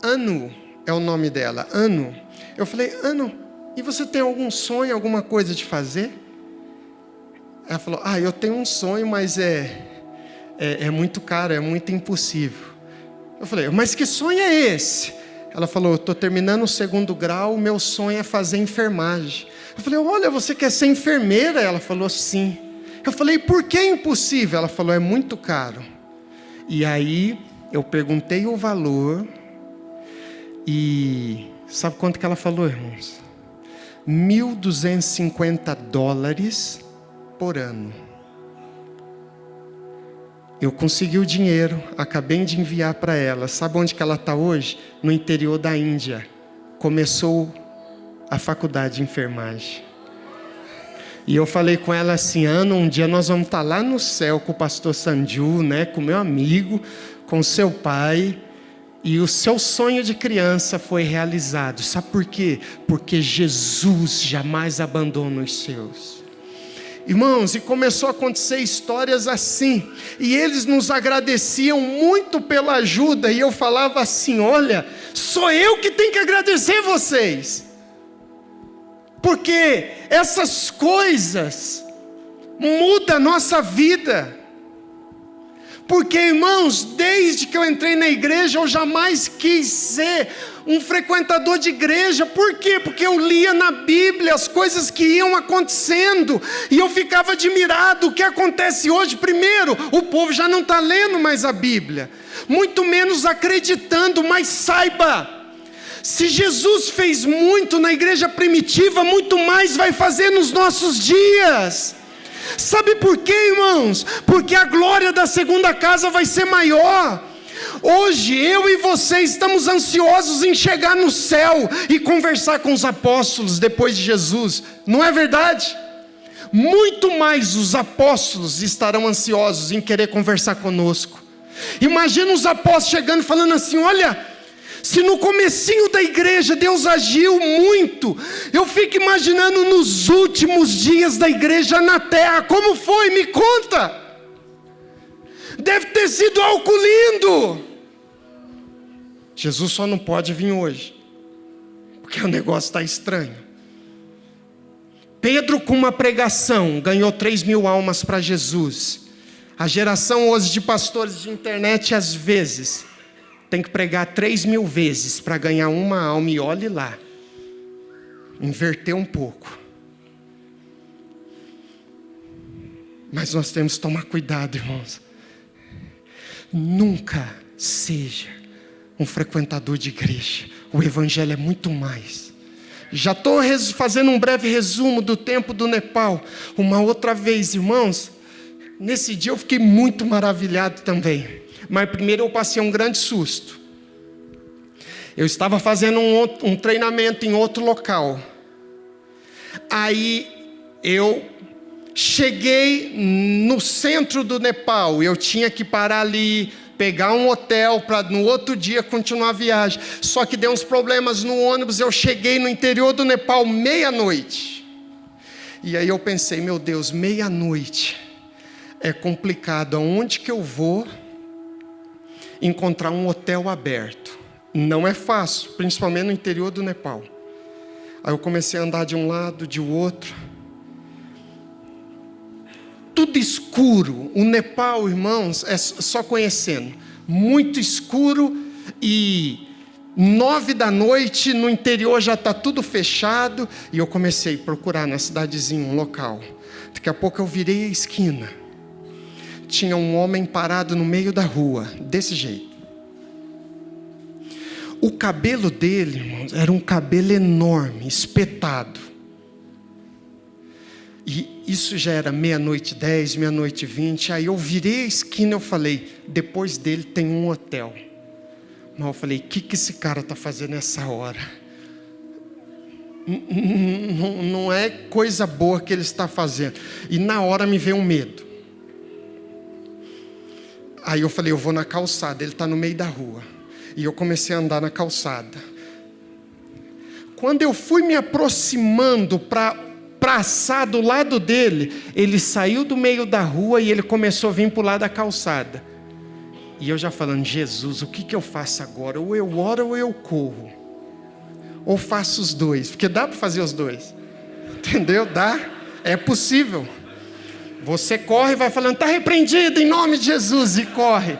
Anu, é o nome dela, Anu. Eu falei: Anu, e você tem algum sonho, alguma coisa de fazer? Ela falou: eu tenho um sonho, mas é muito caro, é muito impossível. Eu falei: mas que sonho é esse? Ela falou: eu estou terminando o 2º grau, o meu sonho é fazer enfermagem. Eu falei: olha, você quer ser enfermeira? Ela falou: sim. Eu falei: por que é impossível? Ela falou: é muito caro. E aí eu perguntei o valor, e sabe quanto que ela falou, irmãos? $1.250 por ano. Eu consegui o dinheiro, acabei de enviar para ela. Sabe onde que ela está hoje? No interior da Índia. Começou a faculdade de enfermagem. E eu falei com ela assim: Ana, um dia nós vamos estar lá no céu com o pastor Sanju, né, com meu amigo, com seu pai. E o seu sonho de criança foi realizado. Sabe por quê? Porque Jesus jamais abandona os seus. Irmãos, e começou a acontecer histórias assim, e eles nos agradeciam muito pela ajuda, e eu falava assim: olha, sou eu que tenho que agradecer vocês, porque essas coisas mudam a nossa vida. Porque, irmãos, desde que eu entrei na igreja, eu jamais quis ser um frequentador de igreja. Por quê? Porque eu lia na Bíblia as coisas que iam acontecendo, e eu ficava admirado. O que acontece hoje? Primeiro, o povo já não está lendo mais a Bíblia, muito menos acreditando. Mas saiba, se Jesus fez muito na igreja primitiva, muito mais vai fazer nos nossos dias. Sabe por quê, irmãos? Porque a glória da segunda casa vai ser maior. Hoje eu e você estamos ansiosos em chegar no céu e conversar com os apóstolos depois de Jesus, não é verdade? Muito mais os apóstolos estarão ansiosos em querer conversar conosco. Imagina os apóstolos chegando e falando assim: olha, se no comecinho da igreja Deus agiu muito, eu fico imaginando nos últimos dias da igreja na terra, como foi? Me conta. Deve ter sido algo lindo. Jesus só não pode vir hoje, porque o negócio está estranho. Pedro, com uma pregação, ganhou 3.000 almas para Jesus. A geração hoje de pastores de internet, às vezes, tem que pregar 3.000 vezes para ganhar uma alma, e olhe lá. Inverter um pouco. Mas nós temos que tomar cuidado, irmãos. Nunca seja um frequentador de igreja. O evangelho é muito mais. Já estou fazendo um breve resumo do tempo do Nepal. Uma outra vez, irmãos, nesse dia eu fiquei muito maravilhado também. Mas primeiro eu passei um grande susto. Eu estava fazendo um treinamento em outro local. Aí eu cheguei no centro do Nepal. Eu tinha que parar ali, pegar um hotel para no outro dia continuar a viagem. Só que deu uns problemas no ônibus. Eu cheguei no interior do Nepal meia-noite. E aí eu pensei: meu Deus, meia-noite é complicado. Aonde que eu vou encontrar um hotel aberto? Não é fácil, principalmente no interior do Nepal. Aí eu comecei a andar de um lado, de outro. tudo escuro. O Nepal, irmãos, é só conhecendo. Muito escuro e 9 da noite, no interior já está tudo fechado. E eu comecei a procurar na cidadezinha um local. Daqui a pouco eu virei a esquina. Tinha um homem parado no meio da rua, desse jeito. O cabelo dele, irmãos, era um cabelo enorme, espetado. E isso já era 00:10, 00:20. Aí eu virei a esquina e eu falei, depois dele tem um hotel. Mas eu falei, o que esse cara está fazendo nessa hora? Não é coisa boa que ele está fazendo. E na hora me veio um medo. Aí eu falei, eu vou na calçada, ele está no meio da rua. E eu comecei a andar na calçada. Quando eu fui me aproximando para passar do lado dele, ele saiu do meio da rua e ele começou a vir para o lado da calçada. E eu já falando, Jesus, o que eu faço agora? Ou eu oro ou eu corro. Ou faço os dois, porque dá para fazer os dois. Entendeu? Dá, é possível. Você corre e vai falando, está repreendido em nome de Jesus, e corre.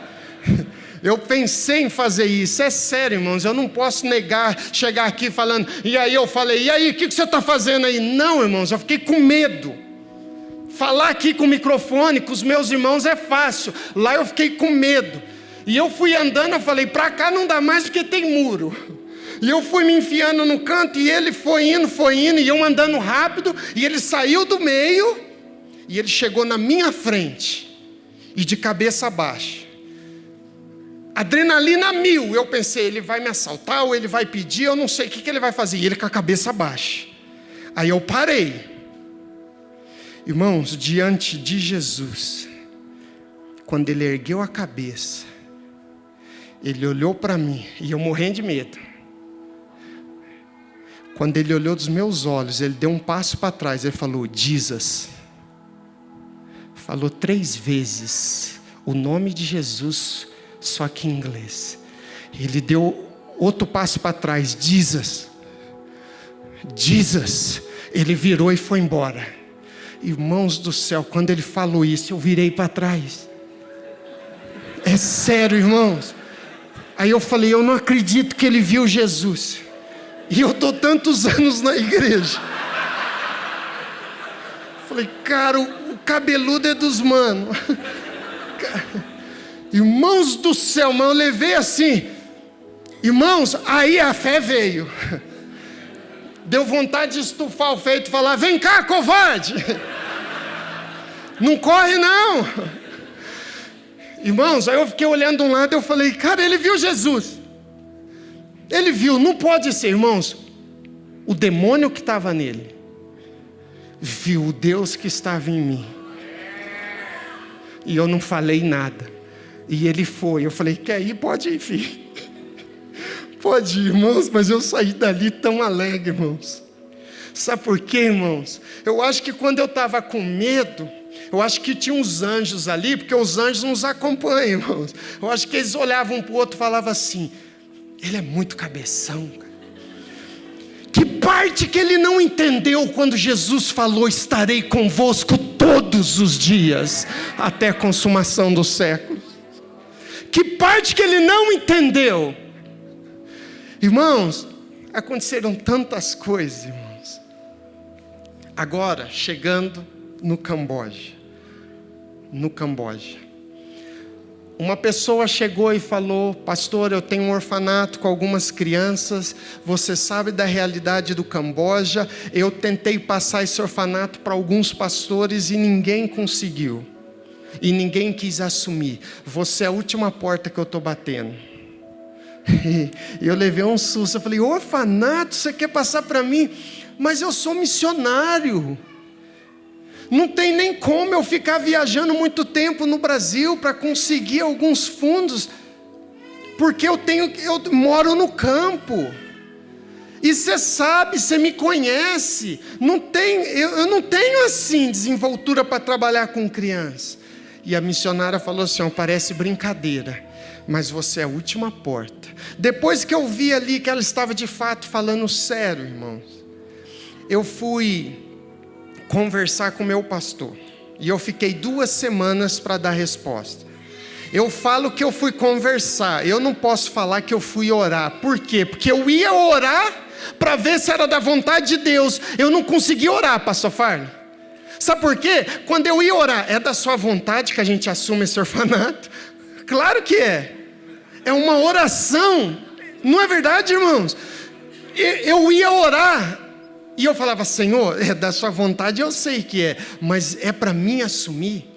Eu pensei em fazer isso, é sério, irmãos, eu não posso negar, chegar aqui falando, e aí eu falei, e aí, o que você está fazendo aí? Não, irmãos, eu fiquei com medo. Falar aqui com o microfone, com os meus irmãos é fácil, lá eu fiquei com medo. E eu fui andando, eu falei, para cá não dá mais porque tem muro. E eu fui me enfiando no canto, e ele foi indo, e eu andando rápido, e ele saiu do meio, e ele chegou na minha frente, e de cabeça baixa. Adrenalina 1000, eu pensei, ele vai me assaltar, ou ele vai pedir, eu não sei o que ele vai fazer. E ele com a cabeça baixa. Aí eu parei. Irmãos, diante de Jesus, quando ele ergueu a cabeça, ele olhou para mim, e eu morrendo de medo. Quando ele olhou dos meus olhos, ele deu um passo para trás, ele falou, Jesus. Falou 3 vezes o nome de Jesus, só que em inglês. Ele deu outro passo para trás, Jesus. Jesus. Ele virou e foi embora. Irmãos do céu, quando ele falou isso, eu virei para trás. É sério, irmãos. Aí eu falei, eu não acredito que ele viu Jesus. E eu estou tantos anos na igreja. Falei, cara, o cabeludo é dos manos. Irmãos do céu, mas eu levei assim. Irmãos, aí a fé veio. Deu vontade de estufar o feito e falar, vem cá, covarde. Não corre não. Irmãos, aí eu fiquei olhando de um lado e eu falei, cara, ele viu Jesus. Ele viu, não pode ser, irmãos. O demônio que estava nele viu o Deus que estava em mim. E eu não falei nada. E ele foi. Eu falei, quer ir? Pode ir, filho. Pode ir, irmãos. Mas eu saí dali tão alegre, irmãos. Sabe por quê, irmãos? Eu acho que quando eu estava com medo, eu acho que tinha uns anjos ali, porque os anjos nos acompanham, irmãos. Eu acho que eles olhavam um para o outro e falavam assim, ele é muito cabeção, cara. Que parte que ele não entendeu quando Jesus falou, estarei convosco todos os dias, até a consumação dos séculos. Que parte que ele não entendeu? Irmãos, aconteceram tantas coisas, irmãos. Agora, chegando no Camboja. Uma pessoa chegou e falou, pastor, eu tenho um orfanato com algumas crianças, você sabe da realidade do Camboja, eu tentei passar esse orfanato para alguns pastores e ninguém conseguiu. E ninguém quis assumir. Você é a última porta que eu estou batendo. E eu levei um susto, eu falei, orfanato, você quer passar para mim? Mas eu sou missionário. Não tem nem como eu ficar viajando muito tempo no Brasil para conseguir alguns fundos, porque eu moro no campo. E você sabe, você me conhece. Eu não tenho assim desenvoltura para trabalhar com criança. E a missionária falou assim, parece brincadeira, mas você é a última porta. Depois que eu vi ali que ela estava de fato falando sério, irmãos, eu fui conversar com o meu pastor. E eu fiquei 2 semanas para dar resposta. Eu falo que eu fui conversar, eu não posso falar que eu fui orar. Por quê? Porque eu ia orar para ver se era da vontade de Deus. Eu não consegui orar, pastor Farley. Sabe por quê? Quando eu ia orar, é da sua vontade que a gente assume esse orfanato? Claro que é. É uma oração. Não é verdade, irmãos? Eu ia orar e eu falava, Senhor, é da sua vontade, eu sei que é, mas é para mim assumir.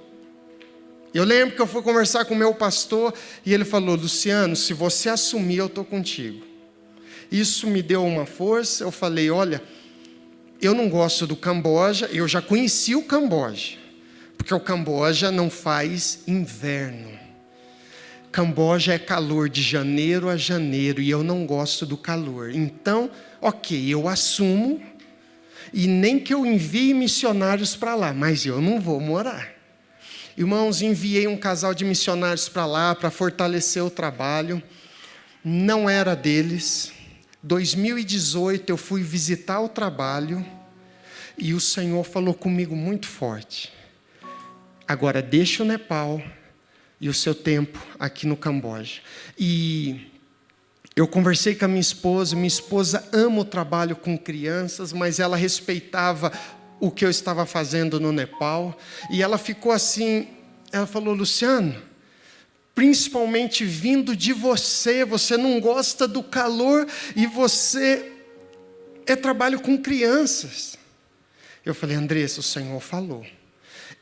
Eu lembro que eu fui conversar com o meu pastor e ele falou, Luciano, se você assumir, eu estou contigo. Isso me deu uma força. Eu falei, olha, eu não gosto do Camboja, eu já conheci o Camboja, porque o Camboja não faz inverno. Camboja é calor de janeiro a janeiro e eu não gosto do calor. Então, ok, eu assumo e nem que eu envie missionários para lá, mas eu não vou morar. Irmãos, enviei um casal de missionários para lá para fortalecer o trabalho. Não era deles. 2018 eu fui visitar o trabalho e o Senhor falou comigo muito forte. Agora deixa o Nepal e o seu tempo aqui no Camboja. E eu conversei com a minha esposa ama o trabalho com crianças, mas ela respeitava o que eu estava fazendo no Nepal, e ela ficou assim, ela falou, Luciano, principalmente vindo de você não gosta do calor, e você trabalho com crianças. Eu falei, Andressa, o Senhor falou,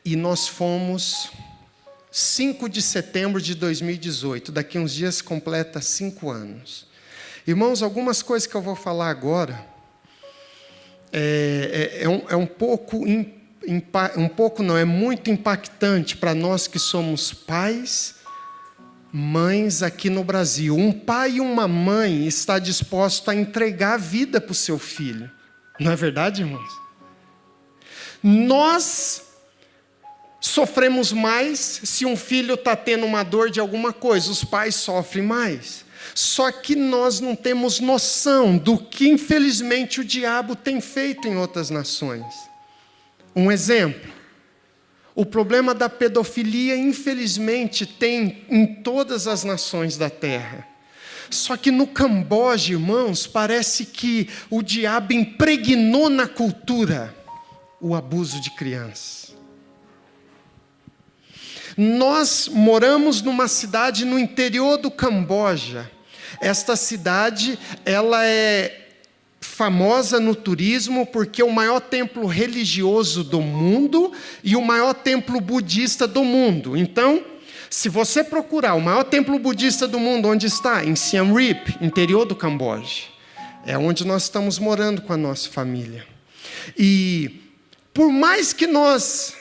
e nós fomos 5 de setembro de 2018, daqui uns dias completa 5 anos. Irmãos, algumas coisas que eu vou falar agora, é muito impactante para nós que somos pais, mães aqui no Brasil. Um pai e uma mãe está disposto a entregar a vida para o seu filho. Não é verdade, irmãos? Nós sofremos mais se um filho está tendo uma dor de alguma coisa. Os pais sofrem mais. Só que nós não temos noção do que, infelizmente, o diabo tem feito em outras nações. Um exemplo. O problema da pedofilia, infelizmente, tem em todas as nações da terra. Só que no Camboja, irmãos, parece que o diabo impregnou na cultura o abuso de crianças. Nós moramos numa cidade no interior do Camboja. Esta cidade, ela é famosa no turismo porque é o maior templo religioso do mundo e o maior templo budista do mundo. Então, se você procurar o maior templo budista do mundo, onde está? Em Siem Reap, interior do Camboja. É onde nós estamos morando com a nossa família. E por mais que nós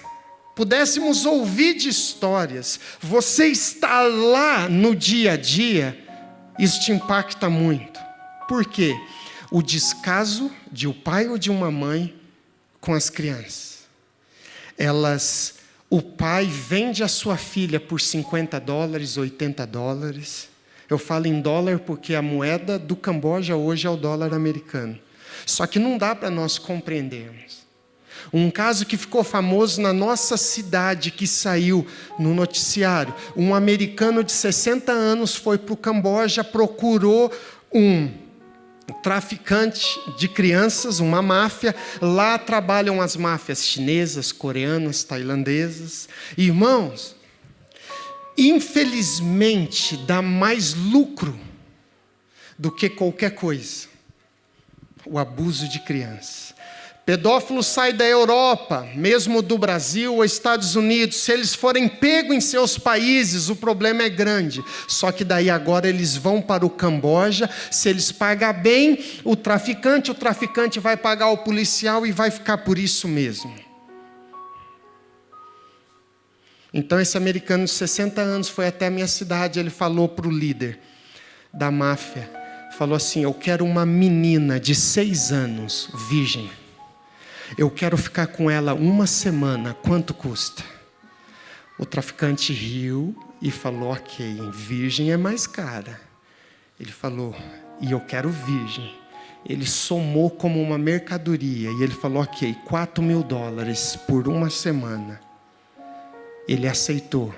pudéssemos ouvir de histórias, você está lá no dia a dia, isso te impacta muito. Por quê? O descaso de um pai ou de uma mãe com as crianças. O pai vende a sua filha por $50, $80. Eu falo em dólar porque a moeda do Camboja hoje é o dólar americano. Só que não dá para nós compreendermos. Um caso que ficou famoso na nossa cidade, que saiu no noticiário. Um americano de 60 anos foi para o Camboja, procurou um traficante de crianças, uma máfia. Lá trabalham as máfias chinesas, coreanas, tailandesas. Irmãos, infelizmente dá mais lucro do que qualquer coisa. O abuso de crianças. Pedófilos saem da Europa, mesmo do Brasil ou Estados Unidos. Se eles forem pegos em seus países, o problema é grande. Só que daí agora eles vão para o Camboja. Se eles pagam bem o traficante vai pagar o policial e vai ficar por isso mesmo. Então esse americano de 60 anos foi até a minha cidade. Ele falou para o líder da máfia. Falou assim, eu quero uma menina de 6 anos, virgem. Eu quero ficar com ela 1 semana, quanto custa? O traficante riu e falou, ok, virgem é mais cara. Ele falou, e eu quero virgem. Ele somou como uma mercadoria e ele falou, ok, $4.000 por 1 semana. Ele aceitou.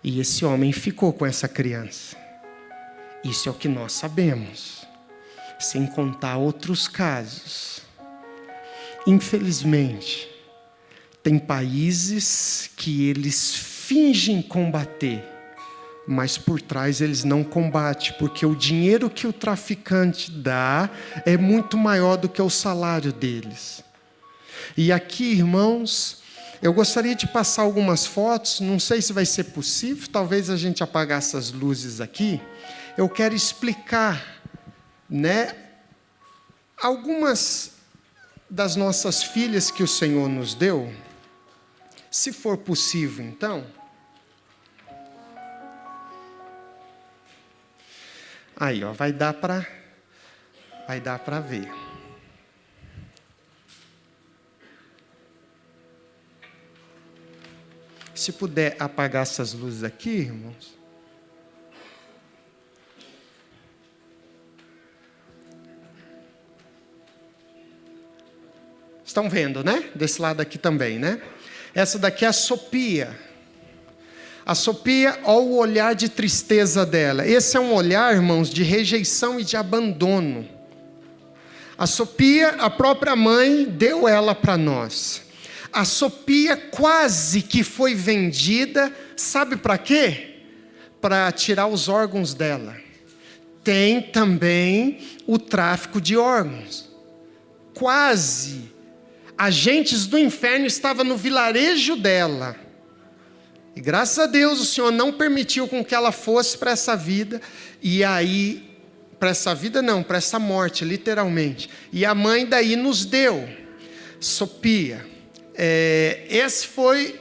E esse homem ficou com essa criança. Isso é o que nós sabemos. Sem contar outros casos. Infelizmente, tem países que eles fingem combater, mas por trás eles não combatem, porque o dinheiro que o traficante dá é muito maior do que o salário deles. E aqui, irmãos, eu gostaria de passar algumas fotos, não sei se vai ser possível, talvez a gente apagar essas luzes aqui. Eu quero explicar, algumas das nossas filhas que o Senhor nos deu. Se for possível, então. Aí, ó, vai dar para ver. Se puder apagar essas luzes aqui, irmãos. Estão vendo, né? Desse lado aqui também, né? Essa daqui é a Sofia. A Sofia, olha o olhar de tristeza dela. Esse é um olhar, irmãos, de rejeição e de abandono. A Sofia, a própria mãe, deu ela para nós. A Sofia quase que foi vendida, sabe para quê? Para tirar os órgãos dela. Tem também o tráfico de órgãos. Quase. Agentes do inferno estavam no vilarejo dela. E graças a Deus o Senhor não permitiu com que ela fosse para essa vida. E aí, para essa vida não, para essa morte, literalmente. E a mãe daí nos deu. Sofia. Esse foi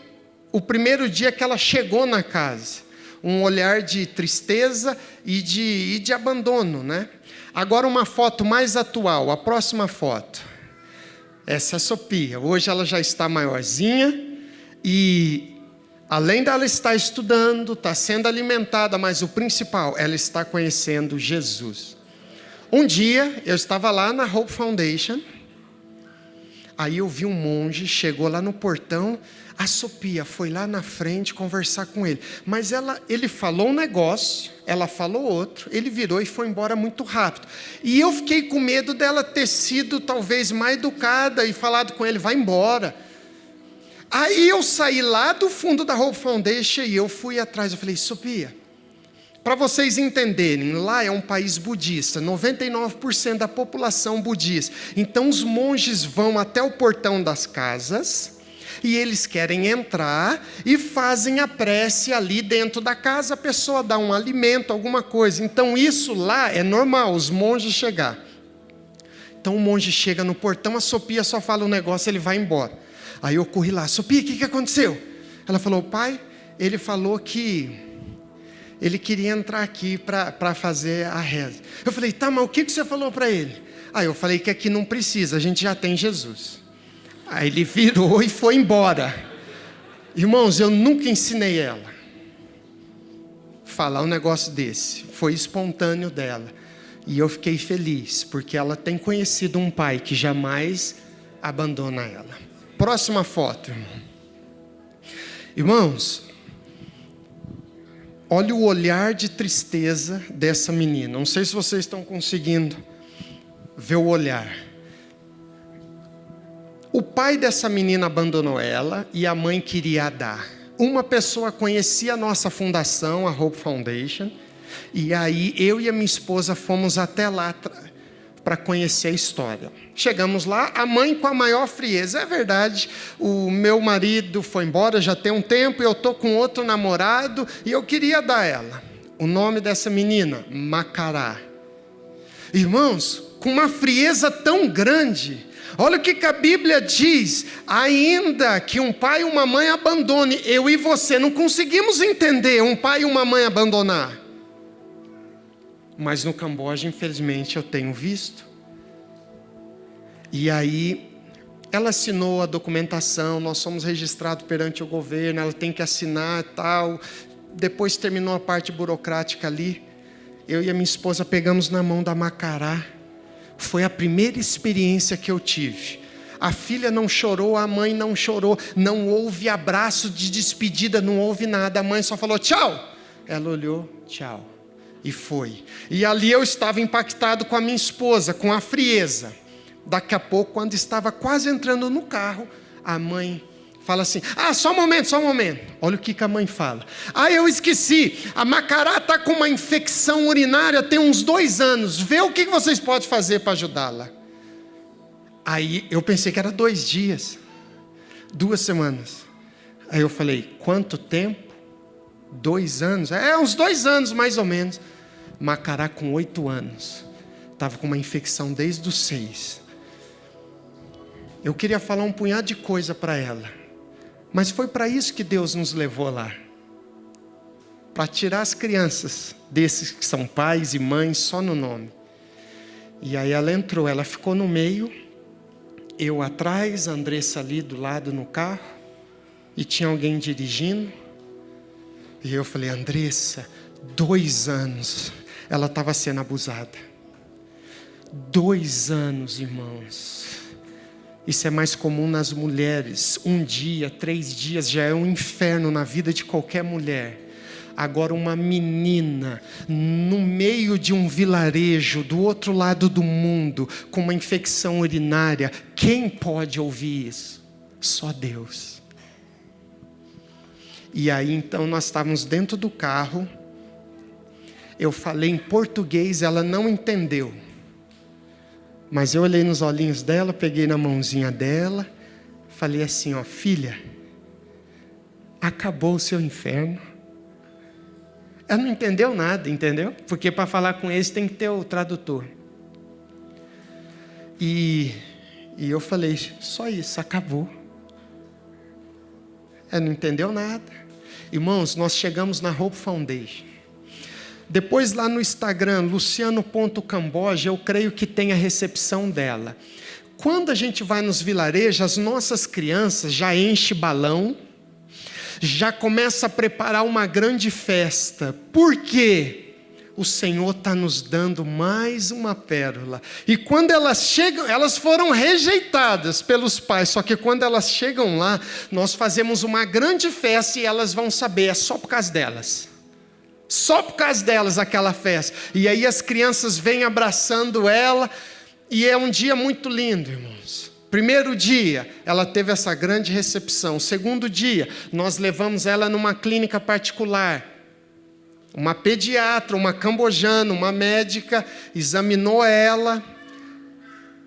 o primeiro dia que ela chegou na casa. Um olhar de tristeza e de abandono, né? Agora uma foto mais atual, a próxima foto. Essa é a Sofia. Hoje ela já está maiorzinha e além dela estar estudando, está sendo alimentada, mas o principal, ela está conhecendo Jesus. Um dia eu estava lá na Hope Foundation. Aí eu vi um monge, chegou lá no portão, a Sofia foi lá na frente conversar com ele. Mas ele falou um negócio, ela falou outro, ele virou e foi embora muito rápido. E eu fiquei com medo dela ter sido talvez mais educada e falado com ele, vai embora. Aí eu saí lá do fundo da Hope Foundation e eu fui atrás, eu falei, Sofia, para vocês entenderem, lá é um país budista, 99% da população budista. Então os monges vão até o portão das casas e eles querem entrar e fazem a prece ali dentro da casa, a pessoa dá um alimento, alguma coisa. Então isso lá é normal, os monges chegar. Então o monge chega no portão, a Sofia só fala um negócio, ele vai embora. Aí eu corri lá, Sofia, o que aconteceu? Ela falou, pai, ele falou que ele queria entrar aqui para fazer a reza. Eu falei, tá, mas o que você falou para ele? Aí eu falei que aqui não precisa, a gente já tem Jesus. Aí ele virou e foi embora. Irmãos, eu nunca ensinei ela a falar um negócio desse. Foi espontâneo dela. E eu fiquei feliz, porque ela tem conhecido um pai que jamais abandona ela. Próxima foto, irmão. Irmãos, olha o olhar de tristeza dessa menina. Não sei se vocês estão conseguindo ver o olhar. O pai dessa menina abandonou ela e a mãe queria dar. Uma pessoa conhecia a nossa fundação, a Hope Foundation, e aí eu e a minha esposa fomos até lá para conhecer a história. Chegamos lá, a mãe com a maior frieza. É verdade, o meu marido foi embora já tem um tempo, eu estou com outro namorado e eu queria dar ela. O nome dessa menina, Macará. Irmãos, com uma frieza tão grande, olha o que a Bíblia diz, ainda que um pai e uma mãe abandone, eu e você não conseguimos entender um pai e uma mãe abandonar. Mas no Camboja, infelizmente, eu tenho visto. E aí, ela assinou a documentação, nós somos registrados perante o governo, ela tem que assinar e tal. Depois terminou a parte burocrática ali. Eu e a minha esposa pegamos na mão da Macará. Foi a primeira experiência que eu tive. A filha não chorou, a mãe não chorou, não houve abraço de despedida, não houve nada. A mãe só falou tchau. Ela olhou, tchau, e foi. E ali eu estava impactado com a minha esposa, com a frieza. Daqui a pouco, quando estava quase entrando no carro, a mãe fala assim, só um momento. Olha o que a mãe fala. Eu esqueci, a Macará está com uma infecção urinária tem uns 2 anos. Vê o que vocês podem fazer para ajudá-la. Aí eu pensei que era 2 dias, 2 semanas. Aí eu falei, quanto tempo? 2 anos? Uns 2 anos mais ou menos. Macará com 8 anos. Estava com uma infecção desde os 6. Eu queria falar um punhado de coisa para ela. Mas foi para isso que Deus nos levou lá. Para tirar as crianças desses que são pais e mães só no nome. E aí ela entrou, ela ficou no meio. Eu atrás, a Andressa ali do lado no carro. E tinha alguém dirigindo. E eu falei, Andressa, 2 anos ela estava sendo abusada. 2 anos, irmãos. Isso é mais comum nas mulheres. 1 dia, 3 dias já é um inferno na vida de qualquer mulher. Agora uma menina no meio de um vilarejo do outro lado do mundo com uma infecção urinária, quem pode ouvir isso? Só Deus. E aí então nós estávamos dentro do carro. Eu falei em português, ela não entendeu. Mas eu olhei nos olhinhos dela, peguei na mãozinha dela, falei assim, filha, acabou o seu inferno. Ela não entendeu nada, entendeu? Porque para falar com eles tem que ter o tradutor. E eu falei, só isso, acabou. Ela não entendeu nada. Irmãos, nós chegamos na Hope Foundation. Depois lá no Instagram, luciano.camboja, eu creio que tem a recepção dela. Quando a gente vai nos vilarejos, as nossas crianças já enchem balão, já começa a preparar uma grande festa. Por quê? O Senhor está nos dando mais uma pérola. E quando elas chegam, elas foram rejeitadas pelos pais, só que quando elas chegam lá, nós fazemos uma grande festa e elas vão saber, é só por causa delas. Só por causa delas aquela festa. E aí as crianças vêm abraçando ela. E é um dia muito lindo, irmãos. Primeiro dia, ela teve essa grande recepção. Segundo dia, nós levamos ela numa clínica particular. Uma pediatra, uma cambojana, uma médica, examinou ela.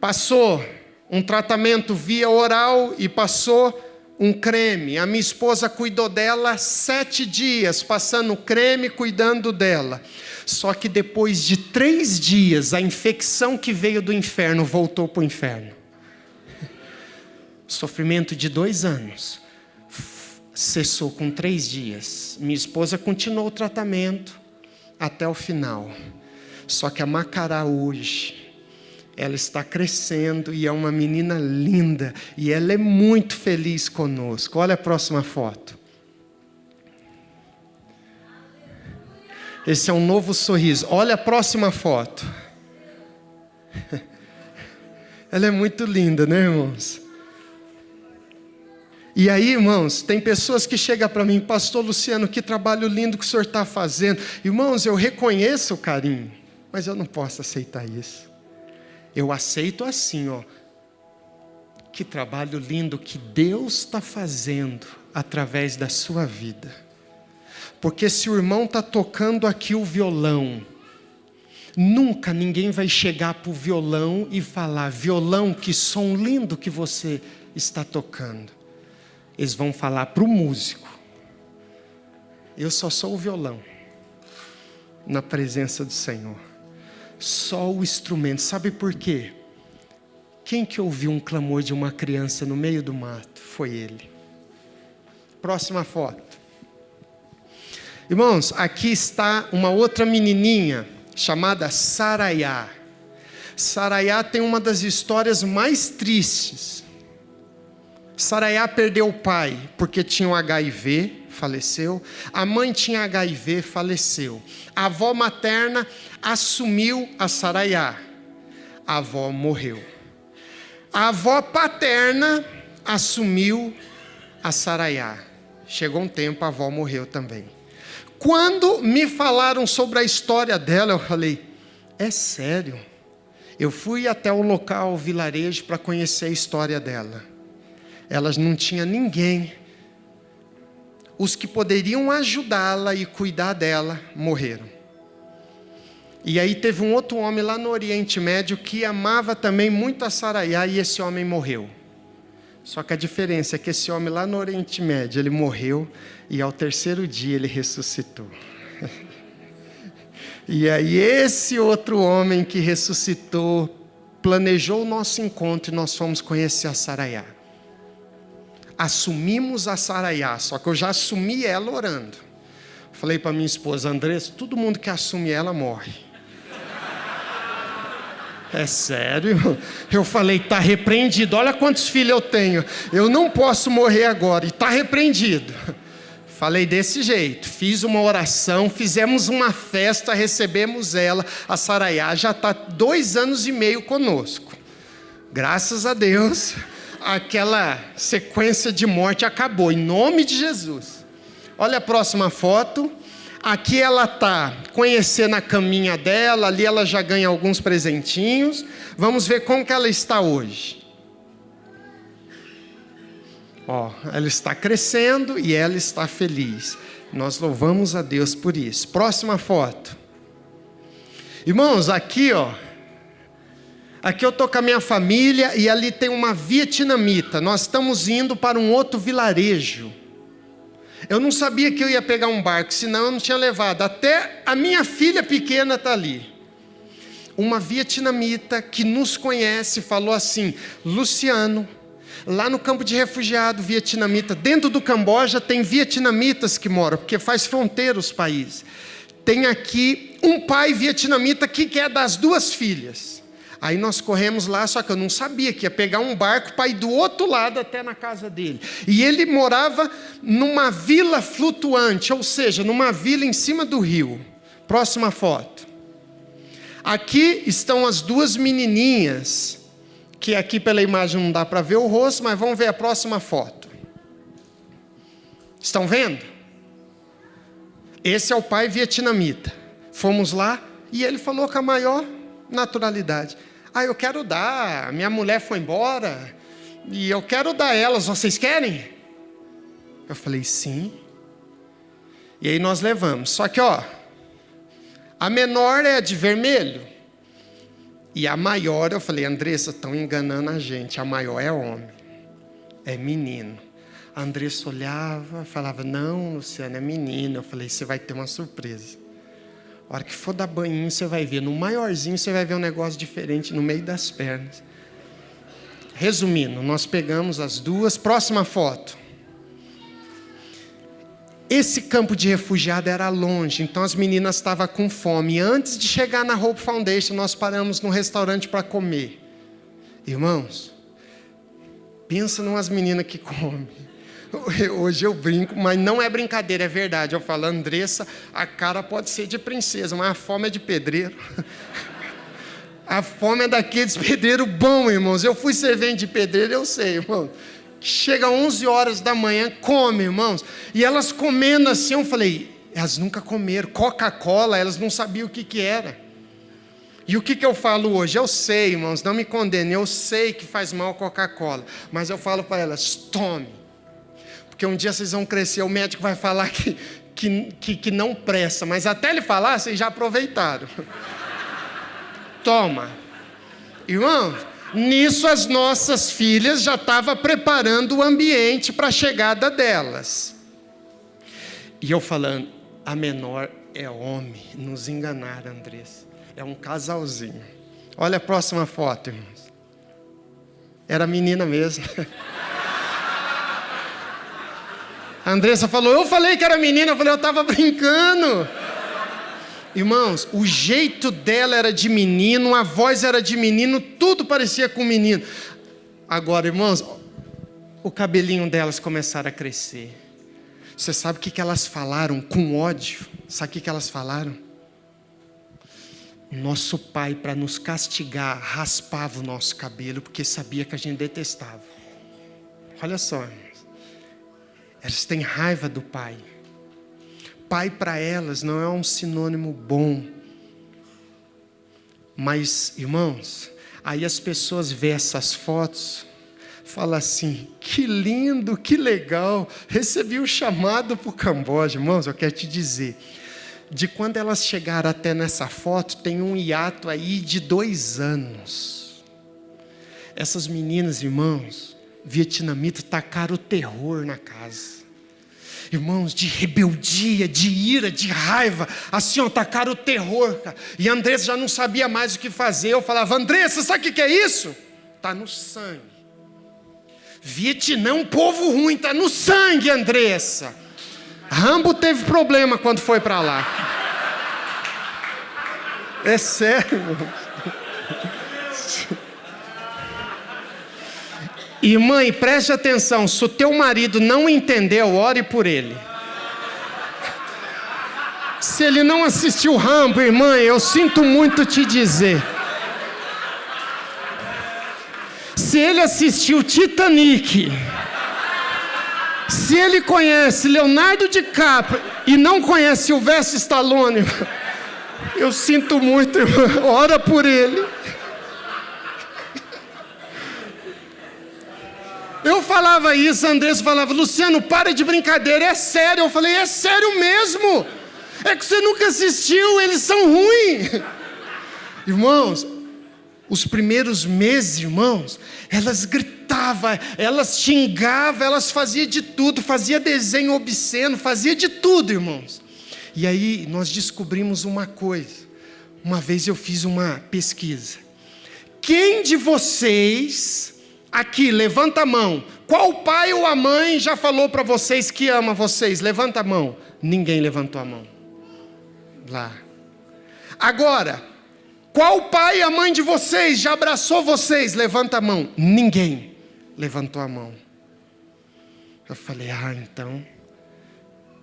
Passou um tratamento via oral e passou um creme. A minha esposa cuidou dela 7 dias, passando creme, cuidando dela. Só que depois de 3 dias, a infecção que veio do inferno voltou para o inferno. Sofrimento de 2 anos cessou com 3 dias. Minha esposa continuou o tratamento até o final. Só que a Macará hoje, ela está crescendo e é uma menina linda. E ela é muito feliz conosco. Olha a próxima foto. Esse é um novo sorriso. Olha a próxima foto. Ela é muito linda, né, irmãos? E aí, irmãos, tem pessoas que chegam para mim, pastor Luciano, que trabalho lindo que o senhor está fazendo. Irmãos, eu reconheço o carinho, mas eu não posso aceitar isso. Eu aceito assim, que trabalho lindo que Deus está fazendo através da sua vida. Porque se o irmão está tocando aqui o violão, nunca ninguém vai chegar para o violão e falar, violão, que som lindo que você está tocando. Eles vão falar para o músico, eu só sou o violão, na presença do Senhor. Só o instrumento. Sabe por quê? Quem que ouviu um clamor de uma criança no meio do mato? Foi ele. Próxima foto. Irmãos, aqui está uma outra menininha chamada Saraiá. Saraiá tem uma das histórias mais tristes. Saraiá perdeu o pai porque tinha um HIV, faleceu. A mãe tinha HIV, faleceu. A avó materna assumiu a Saraiá. A avó morreu. A avó paterna assumiu a Saraiá. Chegou um tempo, a avó morreu também. Quando me falaram sobre a história dela, eu falei, é sério? Eu fui até o local, o vilarejo, para conhecer a história dela. Elas não tinham ninguém. Os que poderiam ajudá-la e cuidar dela, morreram. E aí teve um outro homem lá no Oriente Médio que amava também muito a Saraiá e esse homem morreu. Só que a diferença é que esse homem lá no Oriente Médio, ele morreu e ao terceiro dia ele ressuscitou. E aí esse outro homem que ressuscitou, planejou o nosso encontro e nós fomos conhecer a Saraiá. Assumimos a Saraiá, só que eu já assumi ela orando. Falei para minha esposa, Andressa, todo mundo que assume ela morre. É sério? Eu falei, está repreendido. Olha quantos filhos eu tenho. Eu não posso morrer agora. E está repreendido. Falei desse jeito. Fiz uma oração, fizemos uma festa, recebemos ela. A Saraiá já está 2 anos e meio conosco. Graças a Deus, aquela sequência de morte acabou. Em nome de Jesus. Olha a próxima foto. Aqui ela está conhecendo a caminha dela, ali ela já ganha alguns presentinhos. Vamos ver como que ela está hoje. Ó, ela está crescendo e ela está feliz. Nós louvamos a Deus por isso. Próxima foto. Irmãos, aqui ó. Aqui eu estou com a minha família e ali tem uma vietnamita. Nós estamos indo para um outro vilarejo. Eu não sabia que eu ia pegar um barco, senão eu não tinha levado. Até a minha filha pequena está ali. Uma vietnamita que nos conhece falou assim, Luciano, lá no campo de refugiado vietnamita, dentro do Camboja tem vietnamitas que moram, porque faz fronteira os países. Tem aqui um pai vietnamita que quer das 2 filhas. Aí nós corremos lá, só que eu não sabia que ia pegar um barco para ir do outro lado até na casa dele. E ele morava numa vila flutuante, ou seja, numa vila em cima do rio. Próxima foto. Aqui estão as 2 menininhas, que aqui pela imagem não dá para ver o rosto, mas vamos ver a próxima foto. Estão vendo? Esse é o pai vietnamita. Fomos lá e ele falou com a maior naturalidade. Eu quero dar, minha mulher foi embora e eu quero dar elas, vocês querem? Eu falei, sim. E aí nós levamos, só que ó, a menor é de vermelho e a maior, eu falei, Andressa, estão enganando a gente, a maior é homem, é menino. A Andressa olhava, falava, não, Luciana, é menino. Eu falei, você vai ter uma surpresa. A hora que for dar banhinho, você vai ver. No maiorzinho, você vai ver um negócio diferente no meio das pernas. Resumindo, nós pegamos as 2. Próxima foto. Esse campo de refugiado era longe, então as meninas estavam com fome. Antes de chegar na Hope Foundation, nós paramos num restaurante para comer. Irmãos, pensa numas meninas que comem. Hoje eu brinco, mas não é brincadeira, é verdade. Eu falo, Andressa, a cara pode ser de princesa, mas a fome é de pedreiro. A fome é daqueles pedreiros bons, irmãos. Eu fui servente de pedreiro, eu sei, irmão. Chega 11 horas da manhã, come, irmãos. E elas comendo assim, eu falei, elas nunca comeram Coca-Cola, elas não sabiam o que era. E o que eu falo hoje? Eu sei, irmãos, não me condenem, eu sei que faz mal Coca-Cola. Mas eu falo para elas, tome. Porque um dia vocês vão crescer, o médico vai falar que não presta. Mas até ele falar, vocês já aproveitaram. Toma. Irmãos, nisso as nossas filhas já estavam preparando o ambiente para a chegada delas. E eu falando, a menor é homem. Nos enganaram, Andressa. É um casalzinho. Olha a próxima foto, irmãos. Era menina mesmo. A Andressa falou, eu falei que era menina, eu falei, eu estava brincando. Irmãos, o jeito dela era de menino, a voz era de menino, tudo parecia com menino. Agora, irmãos, o cabelinho delas começaram a crescer. Você sabe o que elas falaram com ódio? Sabe o que elas falaram? Nosso pai, para nos castigar, raspava o nosso cabelo, porque sabia que a gente detestava. Olha só, irmãos. Elas têm raiva do pai. Pai para elas não é um sinônimo bom. Mas, irmãos, aí as pessoas veem essas fotos, falam assim, que lindo, que legal, recebi o chamado para o Camboja. Irmãos, eu quero te dizer, de quando elas chegaram até nessa foto, tem um hiato aí de 2 anos. Essas meninas, irmãos, vietnamitas, tacaram o terror na casa. Irmãos, de rebeldia, de ira, de raiva, assim, ó, tacaram o terror, cara. E a Andressa já não sabia mais o que fazer. Eu falava, Andressa, sabe o que é isso? Está no sangue. Vietnã é um povo ruim, está no sangue, Andressa. Rambo teve problema quando foi para lá. É sério, irmãos. E mãe, preste atenção, se o teu marido não entendeu, ore por ele. Se ele não assistiu Rambo, irmã, eu sinto muito te dizer. Se ele assistiu Titanic, se ele conhece Leonardo DiCaprio e não conhece Sylvester Stallone, eu sinto muito, irmã, ora por ele. Eu falava isso, a Andressa falava, Luciano, para de brincadeira, é sério. Eu falei, é sério mesmo. É que você nunca assistiu, eles são ruins. Irmãos, os primeiros meses, irmãos, elas gritavam, elas xingavam, elas faziam de tudo, fazia desenho obsceno, fazia de tudo, irmãos. E aí nós descobrimos uma coisa. Uma vez eu fiz uma pesquisa. Quem de vocês... Aqui, levanta a mão. Qual pai ou a mãe já falou para vocês que ama vocês? Levanta a mão. Ninguém levantou a mão. Lá. Agora, qual pai e a mãe de vocês já abraçou vocês? Levanta a mão. Ninguém levantou a mão. Eu falei, então...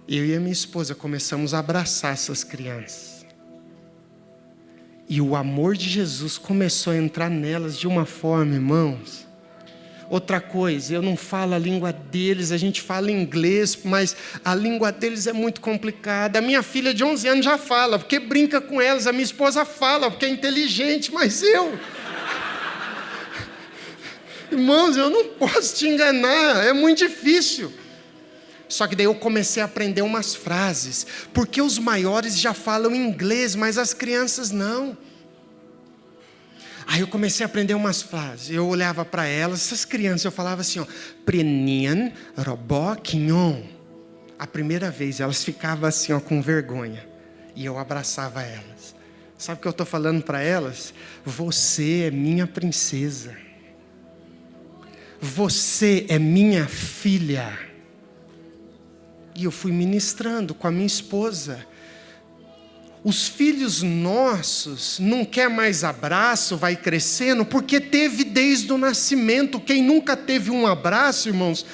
Eu e a minha esposa começamos a abraçar essas crianças. E o amor de Jesus começou a entrar nelas de uma forma, irmãos... Outra coisa, eu não falo a língua deles, a gente fala inglês, mas a língua deles é muito complicada. A minha filha de 11 anos já fala, porque brinca com elas. A minha esposa fala, porque é inteligente, mas eu... Irmãos, eu não posso te enganar, é muito difícil. Só que daí eu comecei a aprender umas frases, porque os maiores já falam inglês, mas as crianças não. Aí eu comecei a aprender umas frases. Eu olhava para elas, essas crianças, eu falava assim, ó, Prenian robó quinhon. A primeira vez elas ficavam assim, ó, com vergonha. E eu abraçava elas. Sabe o que eu estou falando para elas? Você é minha princesa. Você é minha filha. E eu fui ministrando com a minha esposa. Os filhos nossos não quer mais abraço, vai crescendo, porque teve desde o nascimento. Quem nunca teve um abraço, irmãos,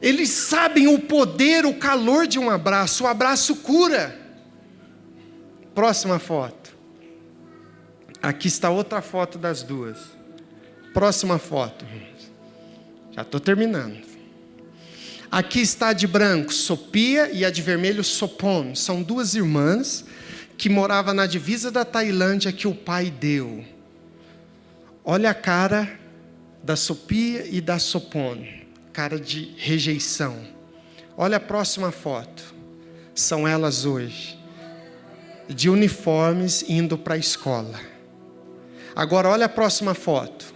eles sabem o poder, o calor de um abraço. O abraço cura. Próxima foto. Aqui está outra foto das duas. Próxima foto, irmãos. Já estou terminando. Aqui está a de branco, Sopia, e a de vermelho, Sopon. São duas irmãs que morava na divisa da Tailândia que o pai deu. Olha a cara da Sopia e da Sopon, cara de rejeição. Olha a próxima foto, são elas hoje, de uniformes indo para a escola. Agora olha a próxima foto,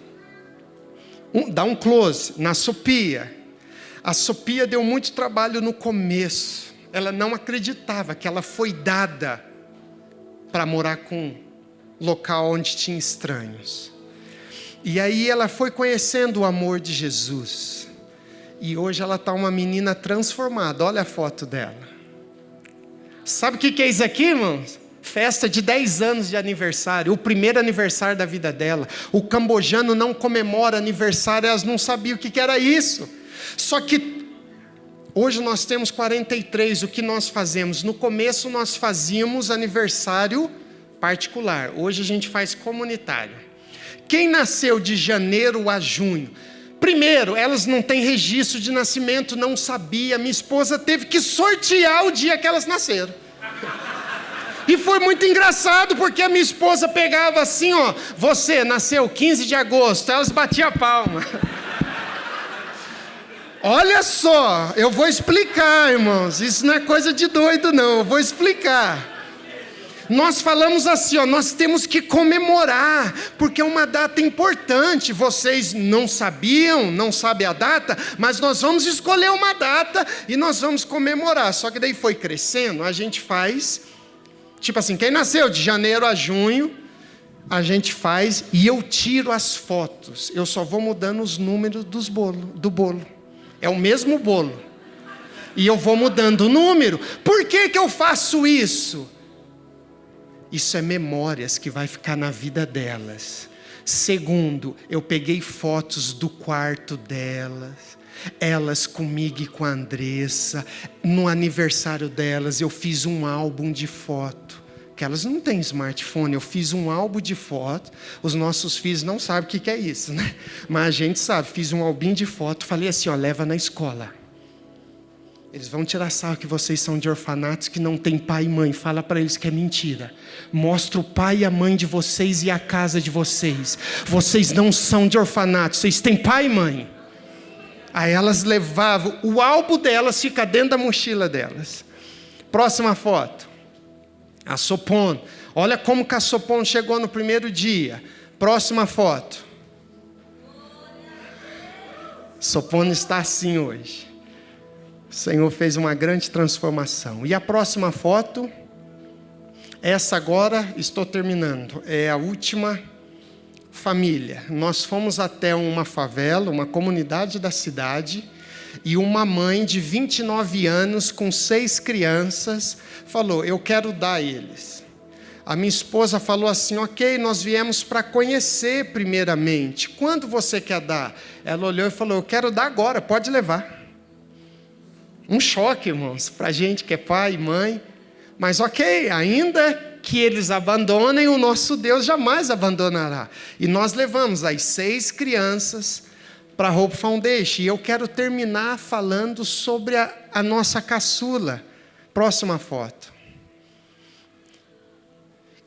dá um close na Sopia. A Sopia deu muito trabalho no começo, ela não acreditava que ela foi dada para morar com local onde tinha estranhos. E aí ela foi conhecendo o amor de Jesus. E hoje ela está uma menina transformada. Olha a foto dela. Sabe o que é isso aqui, irmãos? Festa de 10 anos de aniversário. O primeiro aniversário da vida dela. O cambojano não comemora aniversário. Elas não sabiam o que era isso. Só que hoje nós temos 43, o que nós fazemos? No começo nós fazíamos aniversário particular. Hoje a gente faz comunitário. Quem nasceu de janeiro a junho? Primeiro, elas não têm registro de nascimento, não sabia. Minha esposa teve que sortear o dia que elas nasceram. E foi muito engraçado, porque a minha esposa pegava assim, ó, você nasceu 15 de agosto, elas batiam a palma. Olha só, eu vou explicar, irmãos, isso não é coisa de doido não, eu vou explicar. Nós falamos assim, ó, nós temos que comemorar, porque é uma data importante. Vocês não sabiam, não sabem a data, mas nós vamos escolher uma data e nós vamos comemorar. Só que daí foi crescendo, a gente faz, tipo assim, quem nasceu de janeiro a junho, a gente faz e eu tiro as fotos. Eu só vou mudando os números do bolo. É o mesmo bolo. E eu vou mudando o número. Por que que eu faço isso? Isso é memórias que vai ficar na vida delas. Segundo, eu peguei fotos do quarto delas, elas comigo e com a Andressa. No aniversário delas, eu fiz um álbum de foto. Que elas não têm smartphone, eu fiz um álbum de foto. Os nossos filhos não sabem o que é isso, né? Mas a gente sabe, fiz um álbum de foto. Falei assim, ó, leva na escola. Eles vão tirar sarro que vocês são de orfanatos que não tem pai e mãe. Fala para eles que é mentira. Mostra o pai e a mãe de vocês e a casa de vocês. Vocês não são de orfanatos, vocês têm pai e mãe. Aí elas levavam, o álbum delas fica dentro da mochila delas. Próxima foto. A Sopon. Olha como que a Sopon chegou no primeiro dia. Próxima foto. Sopon está assim hoje. O Senhor fez uma grande transformação. E a próxima foto, essa agora, estou terminando, é a última família. Nós fomos até uma favela, uma comunidade da cidade, e uma mãe de 29 anos, com 6 crianças, falou, eu quero dar a eles. A minha esposa falou assim, ok, nós viemos para conhecer primeiramente. Quando você quer dar? Ela olhou e falou, eu quero dar agora, pode levar. Um choque, irmãos, para a gente que é pai e mãe. Mas ok, ainda que eles abandonem, o nosso Deus jamais abandonará. E nós levamos as 6 crianças para a Hope Foundation. E eu quero terminar falando sobre a nossa caçula. Próxima foto.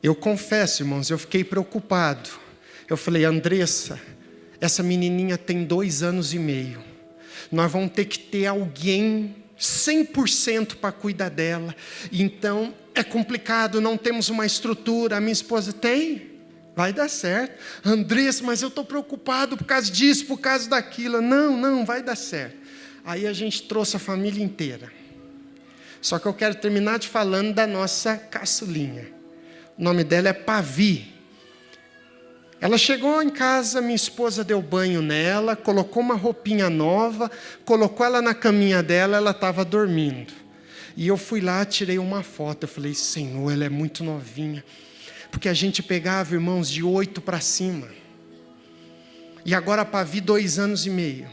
Eu confesso, irmãos, eu fiquei preocupado. Eu falei, Andressa, essa menininha tem 2 anos e meio. Nós vamos ter que ter alguém 100% para cuidar dela. Então é complicado, não temos uma estrutura. A minha esposa tem, vai dar certo. Andressa, mas eu estou preocupado por causa disso, por causa daquilo. Não, vai dar certo. Aí a gente trouxe a família inteira. Só que eu quero terminar de falando da nossa caçulinha. O nome dela é Pavi. Ela chegou em casa, minha esposa deu banho nela, colocou uma roupinha nova, colocou ela na caminha dela, ela estava dormindo. E eu fui lá, tirei uma foto, eu falei, Senhor, ela é muito novinha. Porque a gente pegava, irmãos, de 8 para cima. E agora a Pavi, 2 anos e meio.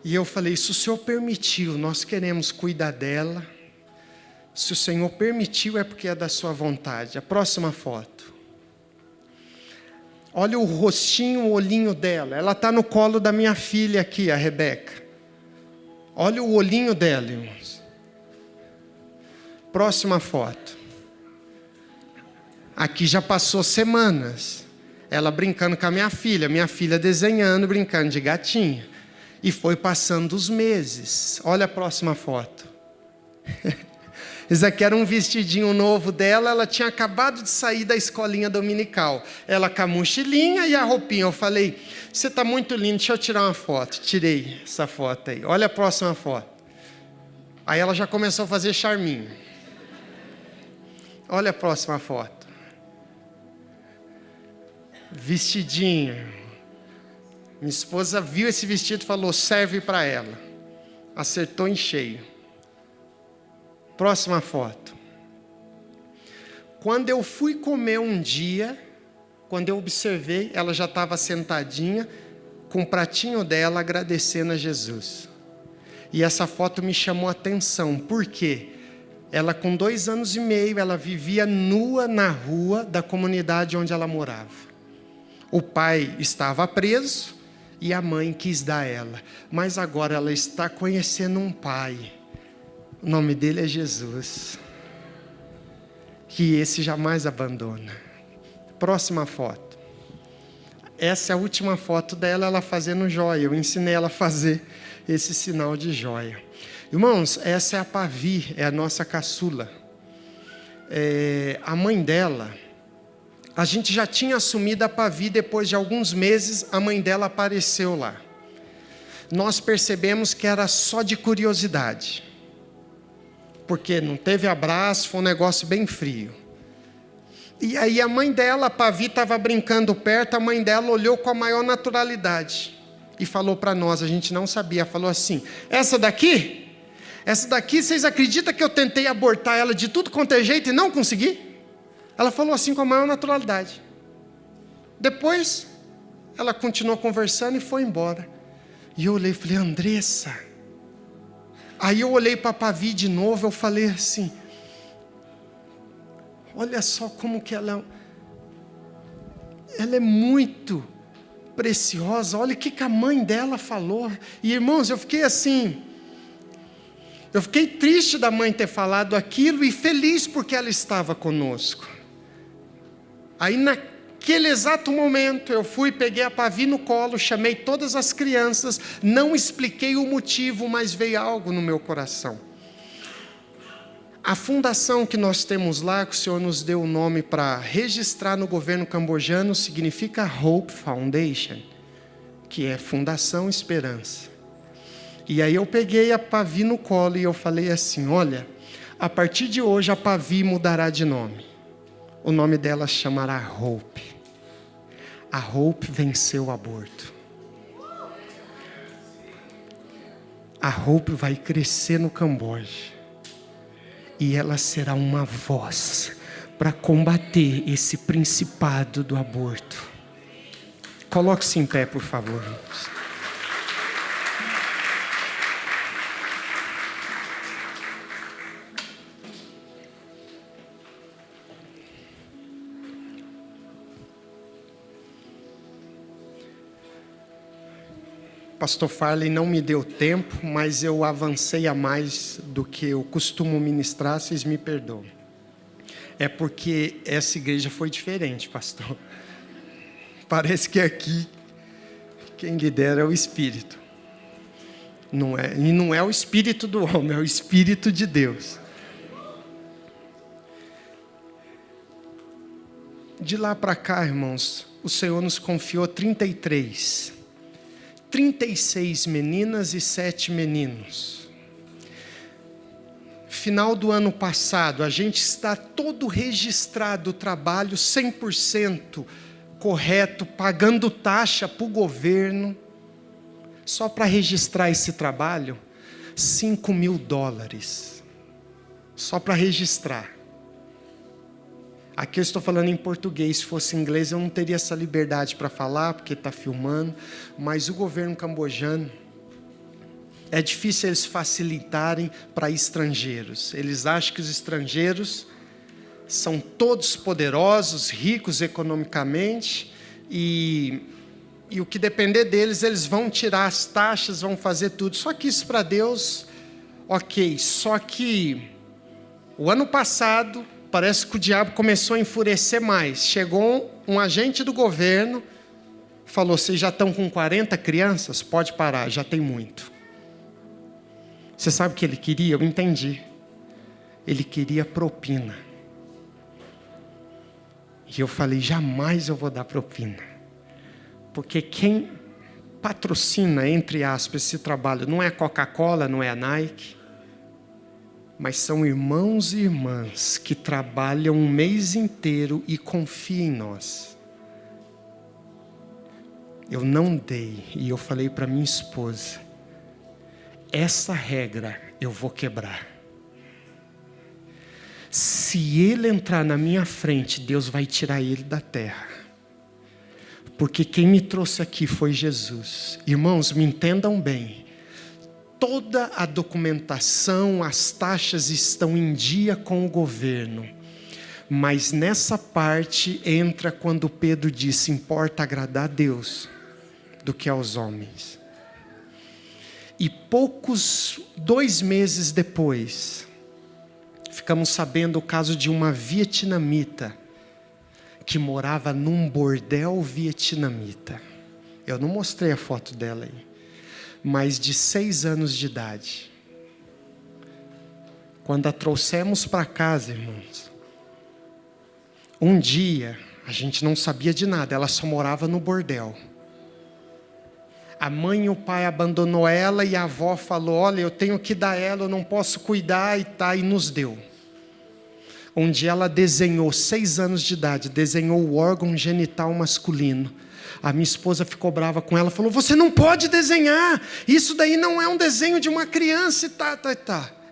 E eu falei, se o Senhor permitiu, nós queremos cuidar dela. Se o Senhor permitiu, é porque é da sua vontade. A próxima foto. Olha o rostinho, o olhinho dela. Ela está no colo da minha filha aqui, a Rebeca. Olha o olhinho dela, irmãos. Próxima foto. Aqui já passou semanas. Ela brincando com a minha filha desenhando, brincando de gatinha. E foi passando os meses. Olha a próxima foto. Esse aqui era um vestidinho novo dela, ela tinha acabado de sair da escolinha dominical. Ela com a mochilinha e a roupinha. Eu falei, você está muito lindo, deixa eu tirar uma foto. Tirei essa foto aí. Olha a próxima foto. Aí ela já começou a fazer charminho. Olha a próxima foto. Vestidinho. Minha esposa viu esse vestido e falou, serve para ela. Acertou em cheio. Próxima foto. Quando eu fui comer um dia, quando eu observei, ela já estava sentadinha, com o pratinho dela, agradecendo a Jesus. E essa foto me chamou a atenção. Por quê? Ela com 2 anos e meio, ela vivia nua na rua da comunidade onde ela morava. O pai estava preso e a mãe quis dar ela. Mas agora ela está conhecendo um pai. O nome dele é Jesus. Que esse jamais abandona. Próxima foto. Essa é a última foto dela, ela fazendo joia. Eu ensinei ela a fazer esse sinal de joia. Irmãos, essa é a Pavi, é a nossa caçula. A mãe dela, a gente já tinha assumido a Pavi, depois de alguns meses, a mãe dela apareceu lá. Nós percebemos que era só de curiosidade. Porque não teve abraço, foi um negócio bem frio. E aí a mãe dela, a Pavi, estava brincando perto, a mãe dela olhou com a maior naturalidade. E falou para nós, a gente não sabia, falou assim, essa daqui, vocês acreditam que eu tentei abortar ela de tudo quanto é jeito e não consegui? Ela falou assim com a maior naturalidade. Depois, ela continuou conversando e foi embora. E eu olhei e falei, Andressa. Aí eu olhei para a Pavi de novo, eu falei assim, olha só como que ela é muito preciosa, olha o que a mãe dela falou. E irmãos, eu fiquei assim, eu fiquei triste da mãe ter falado aquilo e feliz porque ela estava conosco. Aí naquele exato momento eu fui, peguei a Pavi no colo, chamei todas as crianças, não expliquei o motivo, mas veio algo no meu coração. A fundação que nós temos lá, que o Senhor nos deu o nome para registrar no governo cambojano, significa Hope Foundation, que é Fundação Esperança. E aí eu peguei a Pavi no colo e eu falei assim, olha, a partir de hoje a Pavi mudará de nome. O nome dela chamará Hope. A Hope venceu o aborto. A Hope vai crescer no Camboja. E ela será uma voz para combater esse principado do aborto. Coloque-se em pé, por favor. Pastor Farley não me deu tempo, mas eu avancei a mais do que eu costumo ministrar, vocês me perdoam. É porque essa igreja foi diferente, pastor. Parece que aqui, quem lidera é o Espírito. Não é, e não é o Espírito do homem, é o Espírito de Deus. De lá para cá, irmãos, o Senhor nos confiou 36 meninas e 7 meninos. Final do ano passado, a gente está todo registrado, o trabalho 100% correto, pagando taxa para o governo. Só para registrar esse trabalho, $5.000. Só para registrar. Aqui eu estou falando em português, se fosse em inglês eu não teria essa liberdade para falar, porque está filmando. Mas o governo cambojano, é difícil eles facilitarem para estrangeiros. Eles acham que os estrangeiros são todos poderosos, ricos economicamente, e o que depender deles, eles vão tirar as taxas, vão fazer tudo. Só que isso para Deus, ok. Só que o ano passado, parece que o diabo começou a enfurecer mais. Chegou um agente do governo, falou, vocês já estão com 40 crianças? Pode parar, já tem muito. Você sabe o que ele queria? Eu entendi. Ele queria propina. E eu falei, jamais eu vou dar propina. Porque quem patrocina, entre aspas, esse trabalho, não é a Coca-Cola, não é a Nike, mas são irmãos e irmãs que trabalham um mês inteiro e confiam em nós. Eu não dei, e eu falei para minha esposa, essa regra eu vou quebrar. Se ele entrar na minha frente, Deus vai tirar ele da terra. Porque quem me trouxe aqui foi Jesus. Irmãos, me entendam bem. toda a documentação, as taxas estão em dia com o governo. Mas nessa parte entra quando Pedro disse: importa agradar a Deus do que aos homens. E 2 meses depois, ficamos sabendo o caso de uma vietnamita que morava num bordel vietnamita. Eu não mostrei a foto dela aí, mas de 6 anos de idade. Quando a trouxemos para casa, irmãos, um dia a gente não sabia de nada, ela só morava no bordel. A mãe e o pai abandonou ela e a avó falou: olha, eu tenho que dar ela, eu não posso cuidar, e nos deu. Um dia ela desenhou, 6 anos de idade, desenhou o órgão genital masculino. A minha esposa ficou brava com ela, falou: você não pode desenhar, isso daí não é um desenho de uma criança,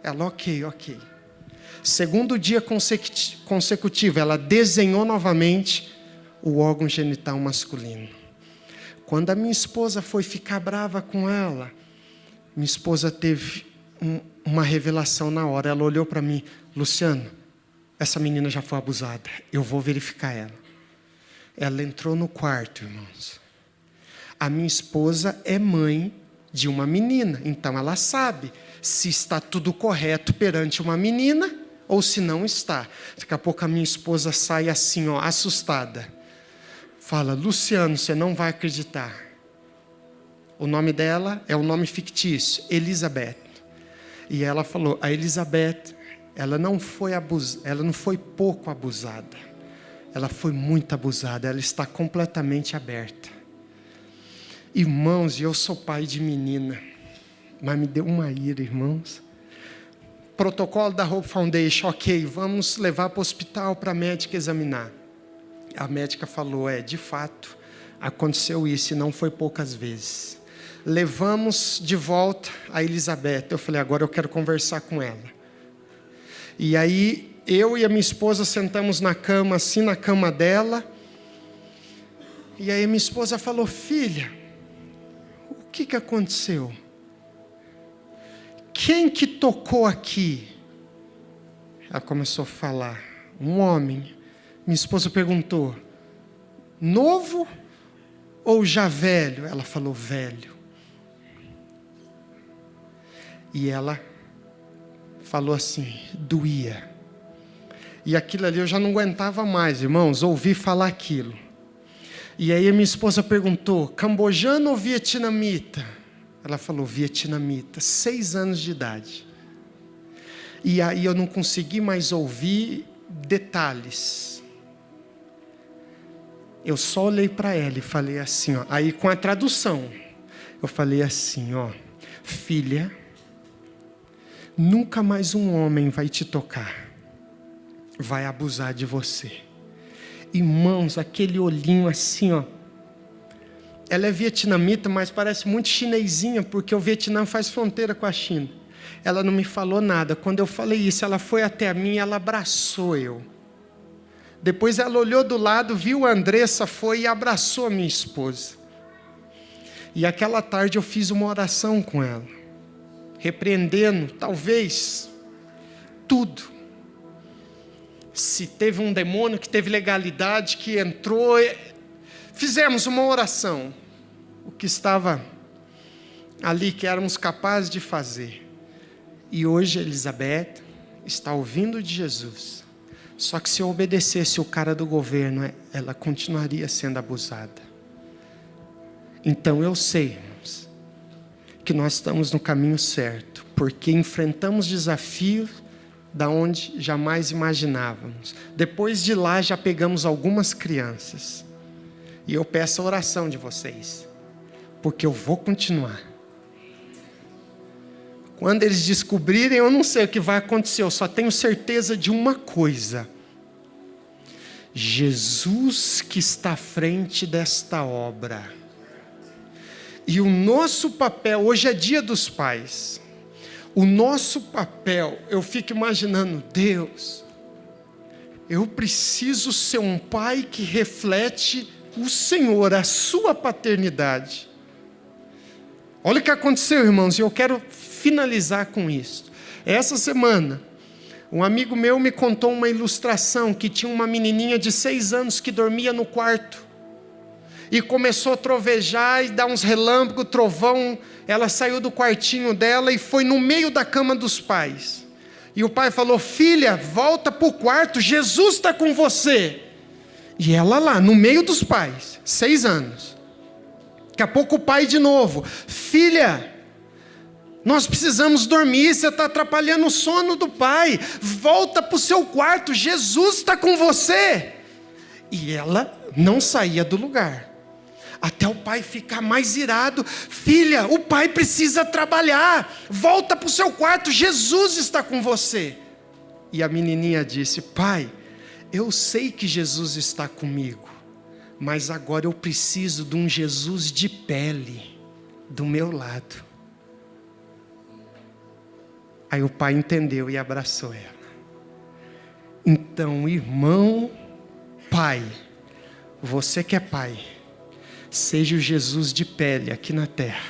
Ela, ok. Segundo dia consecutivo, ela desenhou novamente o órgão genital masculino. Quando a minha esposa foi ficar brava com ela, minha esposa teve uma revelação na hora. Ela olhou para mim: Luciano, essa menina já foi abusada, eu vou verificar ela. Ela entrou no quarto, irmãos. A minha esposa é mãe de uma menina, então ela sabe se está tudo correto perante uma menina ou se não está. Daqui a pouco a minha esposa sai assim, assustada. Fala: Luciano, você não vai acreditar. O nome dela é um nome fictício, Elizabeth. E ela falou: a Elizabeth, ela não foi pouco abusada. Ela foi muito abusada, ela está completamente aberta. Irmãos, eu sou pai de menina, mas me deu uma ira, irmãos. Protocolo da Hope Foundation, ok, vamos levar para o hospital para a médica examinar. A médica falou: de fato, aconteceu isso e não foi poucas vezes. Levamos de volta a Elizabeth. Eu falei: agora eu quero conversar com ela. E aí, eu e a minha esposa sentamos na cama, assim, na cama dela. E aí minha esposa falou: filha, o que aconteceu? Quem que tocou aqui? Ela começou a falar: um homem. Minha esposa perguntou: novo ou já velho? Ela falou: velho. E ela falou assim: doía. E aquilo ali eu já não aguentava mais, irmãos, ouvi falar aquilo. E aí a minha esposa perguntou: cambojano ou vietnamita? Ela falou: vietnamita, 6 anos de idade. E aí eu não consegui mais ouvir detalhes. Eu só olhei para ela e falei assim, aí com a tradução, eu falei assim, filha, nunca mais um homem vai te tocar, vai abusar de você. Irmãos, aquele olhinho assim, ela é vietnamita, mas parece muito chinesinha, porque o Vietnã faz fronteira com a China. Ela não me falou nada. Quando eu falei isso, ela foi até mim, ela abraçou eu. Depois ela olhou do lado, viu a Andressa, foi e abraçou a minha esposa. E aquela tarde eu fiz uma oração com ela, repreendendo, talvez, tudo. Se teve um demônio que teve legalidade, que entrou, fizemos uma oração. O que estava ali, que éramos capazes de fazer. E hoje a Elizabeth está ouvindo de Jesus. Só que se eu obedecesse o cara do governo, ela continuaria sendo abusada. Então eu sei, irmãos, que nós estamos no caminho certo, porque enfrentamos desafios da onde jamais imaginávamos. Depois de lá já pegamos algumas crianças. E eu peço a oração de vocês, porque eu vou continuar. Quando eles descobrirem, eu não sei o que vai acontecer, eu só tenho certeza de uma coisa: Jesus que está à frente desta obra. E o nosso papel, hoje é dia dos pais, o nosso papel, eu fico imaginando, Deus, eu preciso ser um pai que reflete o Senhor, a sua paternidade. Olha o que aconteceu, irmãos, e eu quero finalizar com isso. Essa semana, um amigo meu me contou uma ilustração que tinha uma menininha de 6 anos que dormia no quarto. E começou a trovejar e dar uns relâmpagos, trovão. Ela saiu do quartinho dela e foi no meio da cama dos pais. E o pai falou: filha, volta para o quarto, Jesus está com você. E ela lá, no meio dos pais, 6 anos. Daqui a pouco o pai de novo: filha, nós precisamos dormir, você está atrapalhando o sono do pai. Volta para o seu quarto, Jesus está com você. E ela não saía do lugar. Até o pai ficar mais irado: filha, o pai precisa trabalhar, volta para o seu quarto, Jesus está com você. E a menininha disse: pai, eu sei que Jesus está comigo, mas agora eu preciso de um Jesus de pele do meu lado. Aí o pai entendeu e abraçou ela. Então, irmão, pai, você que é pai, seja o Jesus de pele aqui na terra.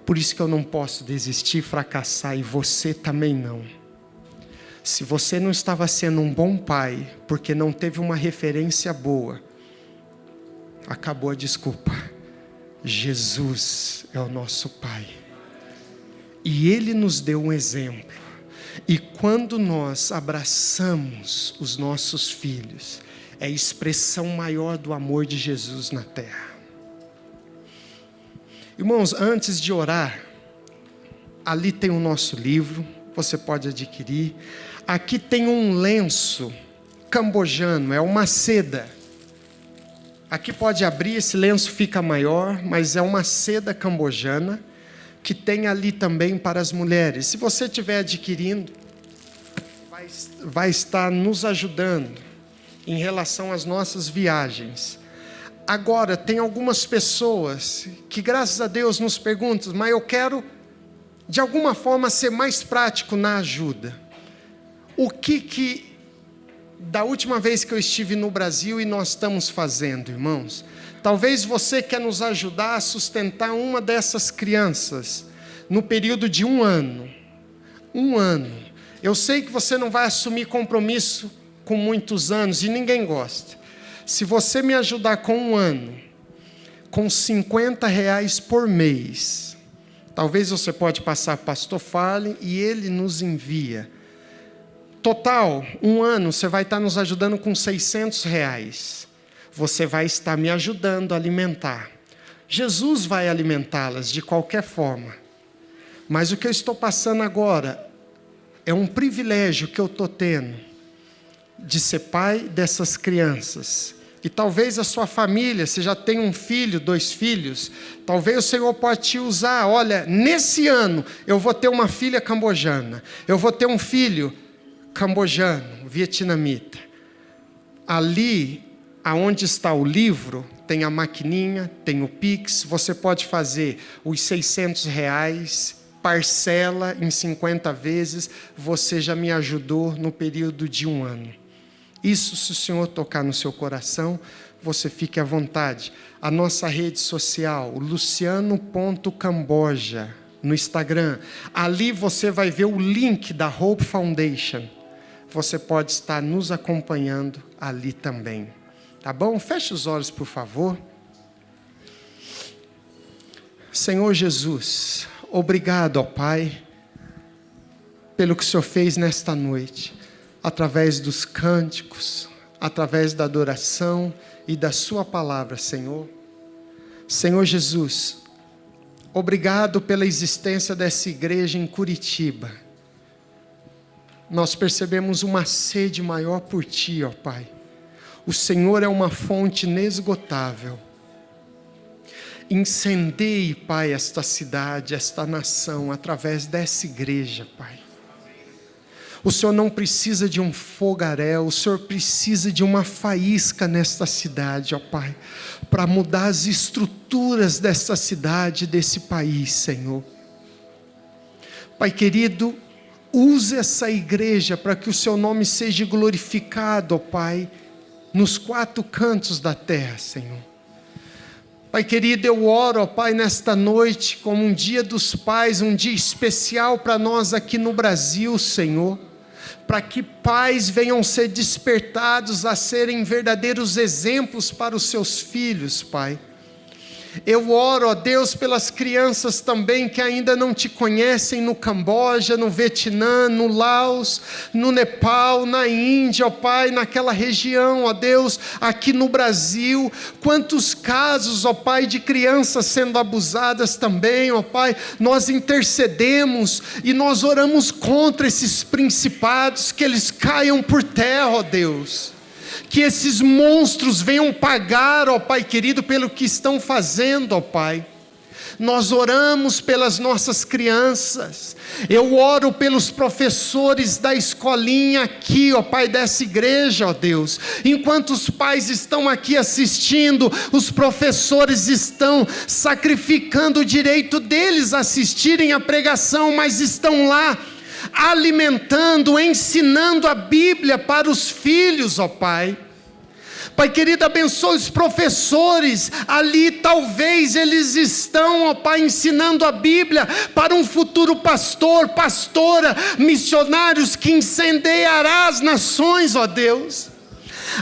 Por isso que eu não posso desistir, fracassar, e você também não. Se você não estava sendo um bom pai, porque não teve uma referência boa, acabou a desculpa. Jesus é o nosso pai. E Ele nos deu um exemplo. E quando nós abraçamos os nossos filhos, é a expressão maior do amor de Jesus na terra. Irmãos, antes de orar, ali tem o nosso livro, você pode adquirir. Aqui tem um lenço cambojano, é uma seda. Aqui pode abrir, esse lenço fica maior, mas é uma seda cambojana, que tem ali também para as mulheres. Se você estiver adquirindo, vai estar nos ajudando em relação às nossas viagens. Agora, tem algumas pessoas que, graças a Deus, nos perguntam: mas eu quero, de alguma forma, ser mais prático na ajuda. O que da última vez que eu estive no Brasil e nós estamos fazendo, irmãos? Talvez você quer nos ajudar a sustentar uma dessas crianças no período de 1 ano. 1 ano. Eu sei que você não vai assumir compromisso com muitos anos, e ninguém gosta. Se você me ajudar com 1 ano, com R$50 por mês, talvez você pode passar para o pastor Farley e ele nos envia. Total, 1 ano, você vai estar nos ajudando com R$600. Você vai estar me ajudando a alimentar. Jesus vai alimentá-las de qualquer forma. Mas o que eu estou passando agora é um privilégio que eu estou tendo de ser pai dessas crianças. E talvez a sua família, você já tem 1 filho, 2 filhos, talvez o Senhor pode te usar. Olha, nesse ano eu vou ter uma filha cambojana, eu vou ter um filho cambojano, vietnamita. Ali, aonde está o livro, tem a maquininha, tem o Pix, você pode fazer os R$600, parcela em 50 vezes, você já me ajudou no período de 1 ano. Isso, se o Senhor tocar no seu coração, você fique à vontade. A nossa rede social, luciano.camboja, no Instagram. Ali você vai ver o link da Hope Foundation. Você pode estar nos acompanhando ali também. Tá bom? Feche os olhos, por favor. Senhor Jesus, obrigado, ó Pai, pelo que o Senhor fez nesta noite, através dos cânticos, através da adoração e da sua palavra, Senhor. Senhor Jesus, obrigado pela existência dessa igreja em Curitiba. Nós percebemos uma sede maior por Ti, ó Pai. O Senhor é uma fonte inesgotável. Incendeie, Pai, esta cidade, esta nação, através dessa igreja, Pai. O Senhor não precisa de um fogaréu, o Senhor precisa de uma faísca nesta cidade, ó Pai, para mudar as estruturas desta cidade, desse país, Senhor. Pai querido, use essa igreja para que o Seu nome seja glorificado, ó Pai, nos 4 cantos da terra, Senhor. Pai querido, eu oro, ó Pai, nesta noite, como um dia dos pais, um dia especial para nós aqui no Brasil, Senhor, para que pais venham ser despertados a serem verdadeiros exemplos para os seus filhos, Pai. Eu oro, ó Deus, pelas crianças também que ainda não te conhecem no Camboja, no Vietnã, no Laos, no Nepal, na Índia, ó Pai, naquela região, ó Deus, aqui no Brasil. Quantos casos, ó Pai, de crianças sendo abusadas também, ó Pai. Nós intercedemos e nós oramos contra esses principados, que eles caiam por terra, ó Deus. Que esses monstros venham pagar, ó Pai querido, pelo que estão fazendo, ó Pai. Nós oramos pelas nossas crianças. Eu oro pelos professores da escolinha aqui, ó Pai, dessa igreja, ó Deus. Enquanto os pais estão aqui assistindo, os professores estão sacrificando o direito deles a assistirem a pregação, mas estão lá alimentando, ensinando a Bíblia para os filhos, ó Pai. Pai querido, abençoe os professores, ali talvez eles estão, ó Pai, ensinando a Bíblia para um futuro pastor, pastora, missionários que incendiará as nações, ó Deus.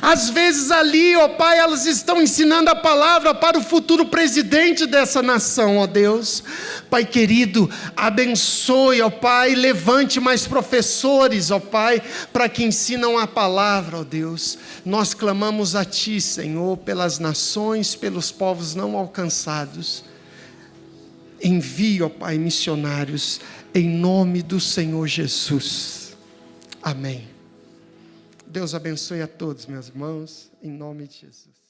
Às vezes ali, ó Pai, elas estão ensinando a palavra para o futuro presidente dessa nação, ó Deus. Pai querido, abençoe, ó Pai, levante mais professores, ó Pai, para que ensinam a palavra, ó Deus. Nós clamamos a Ti, Senhor, pelas nações, pelos povos não alcançados. Envie, ó Pai, missionários, em nome do Senhor Jesus. Amém. Deus abençoe a todos, meus irmãos, em nome de Jesus.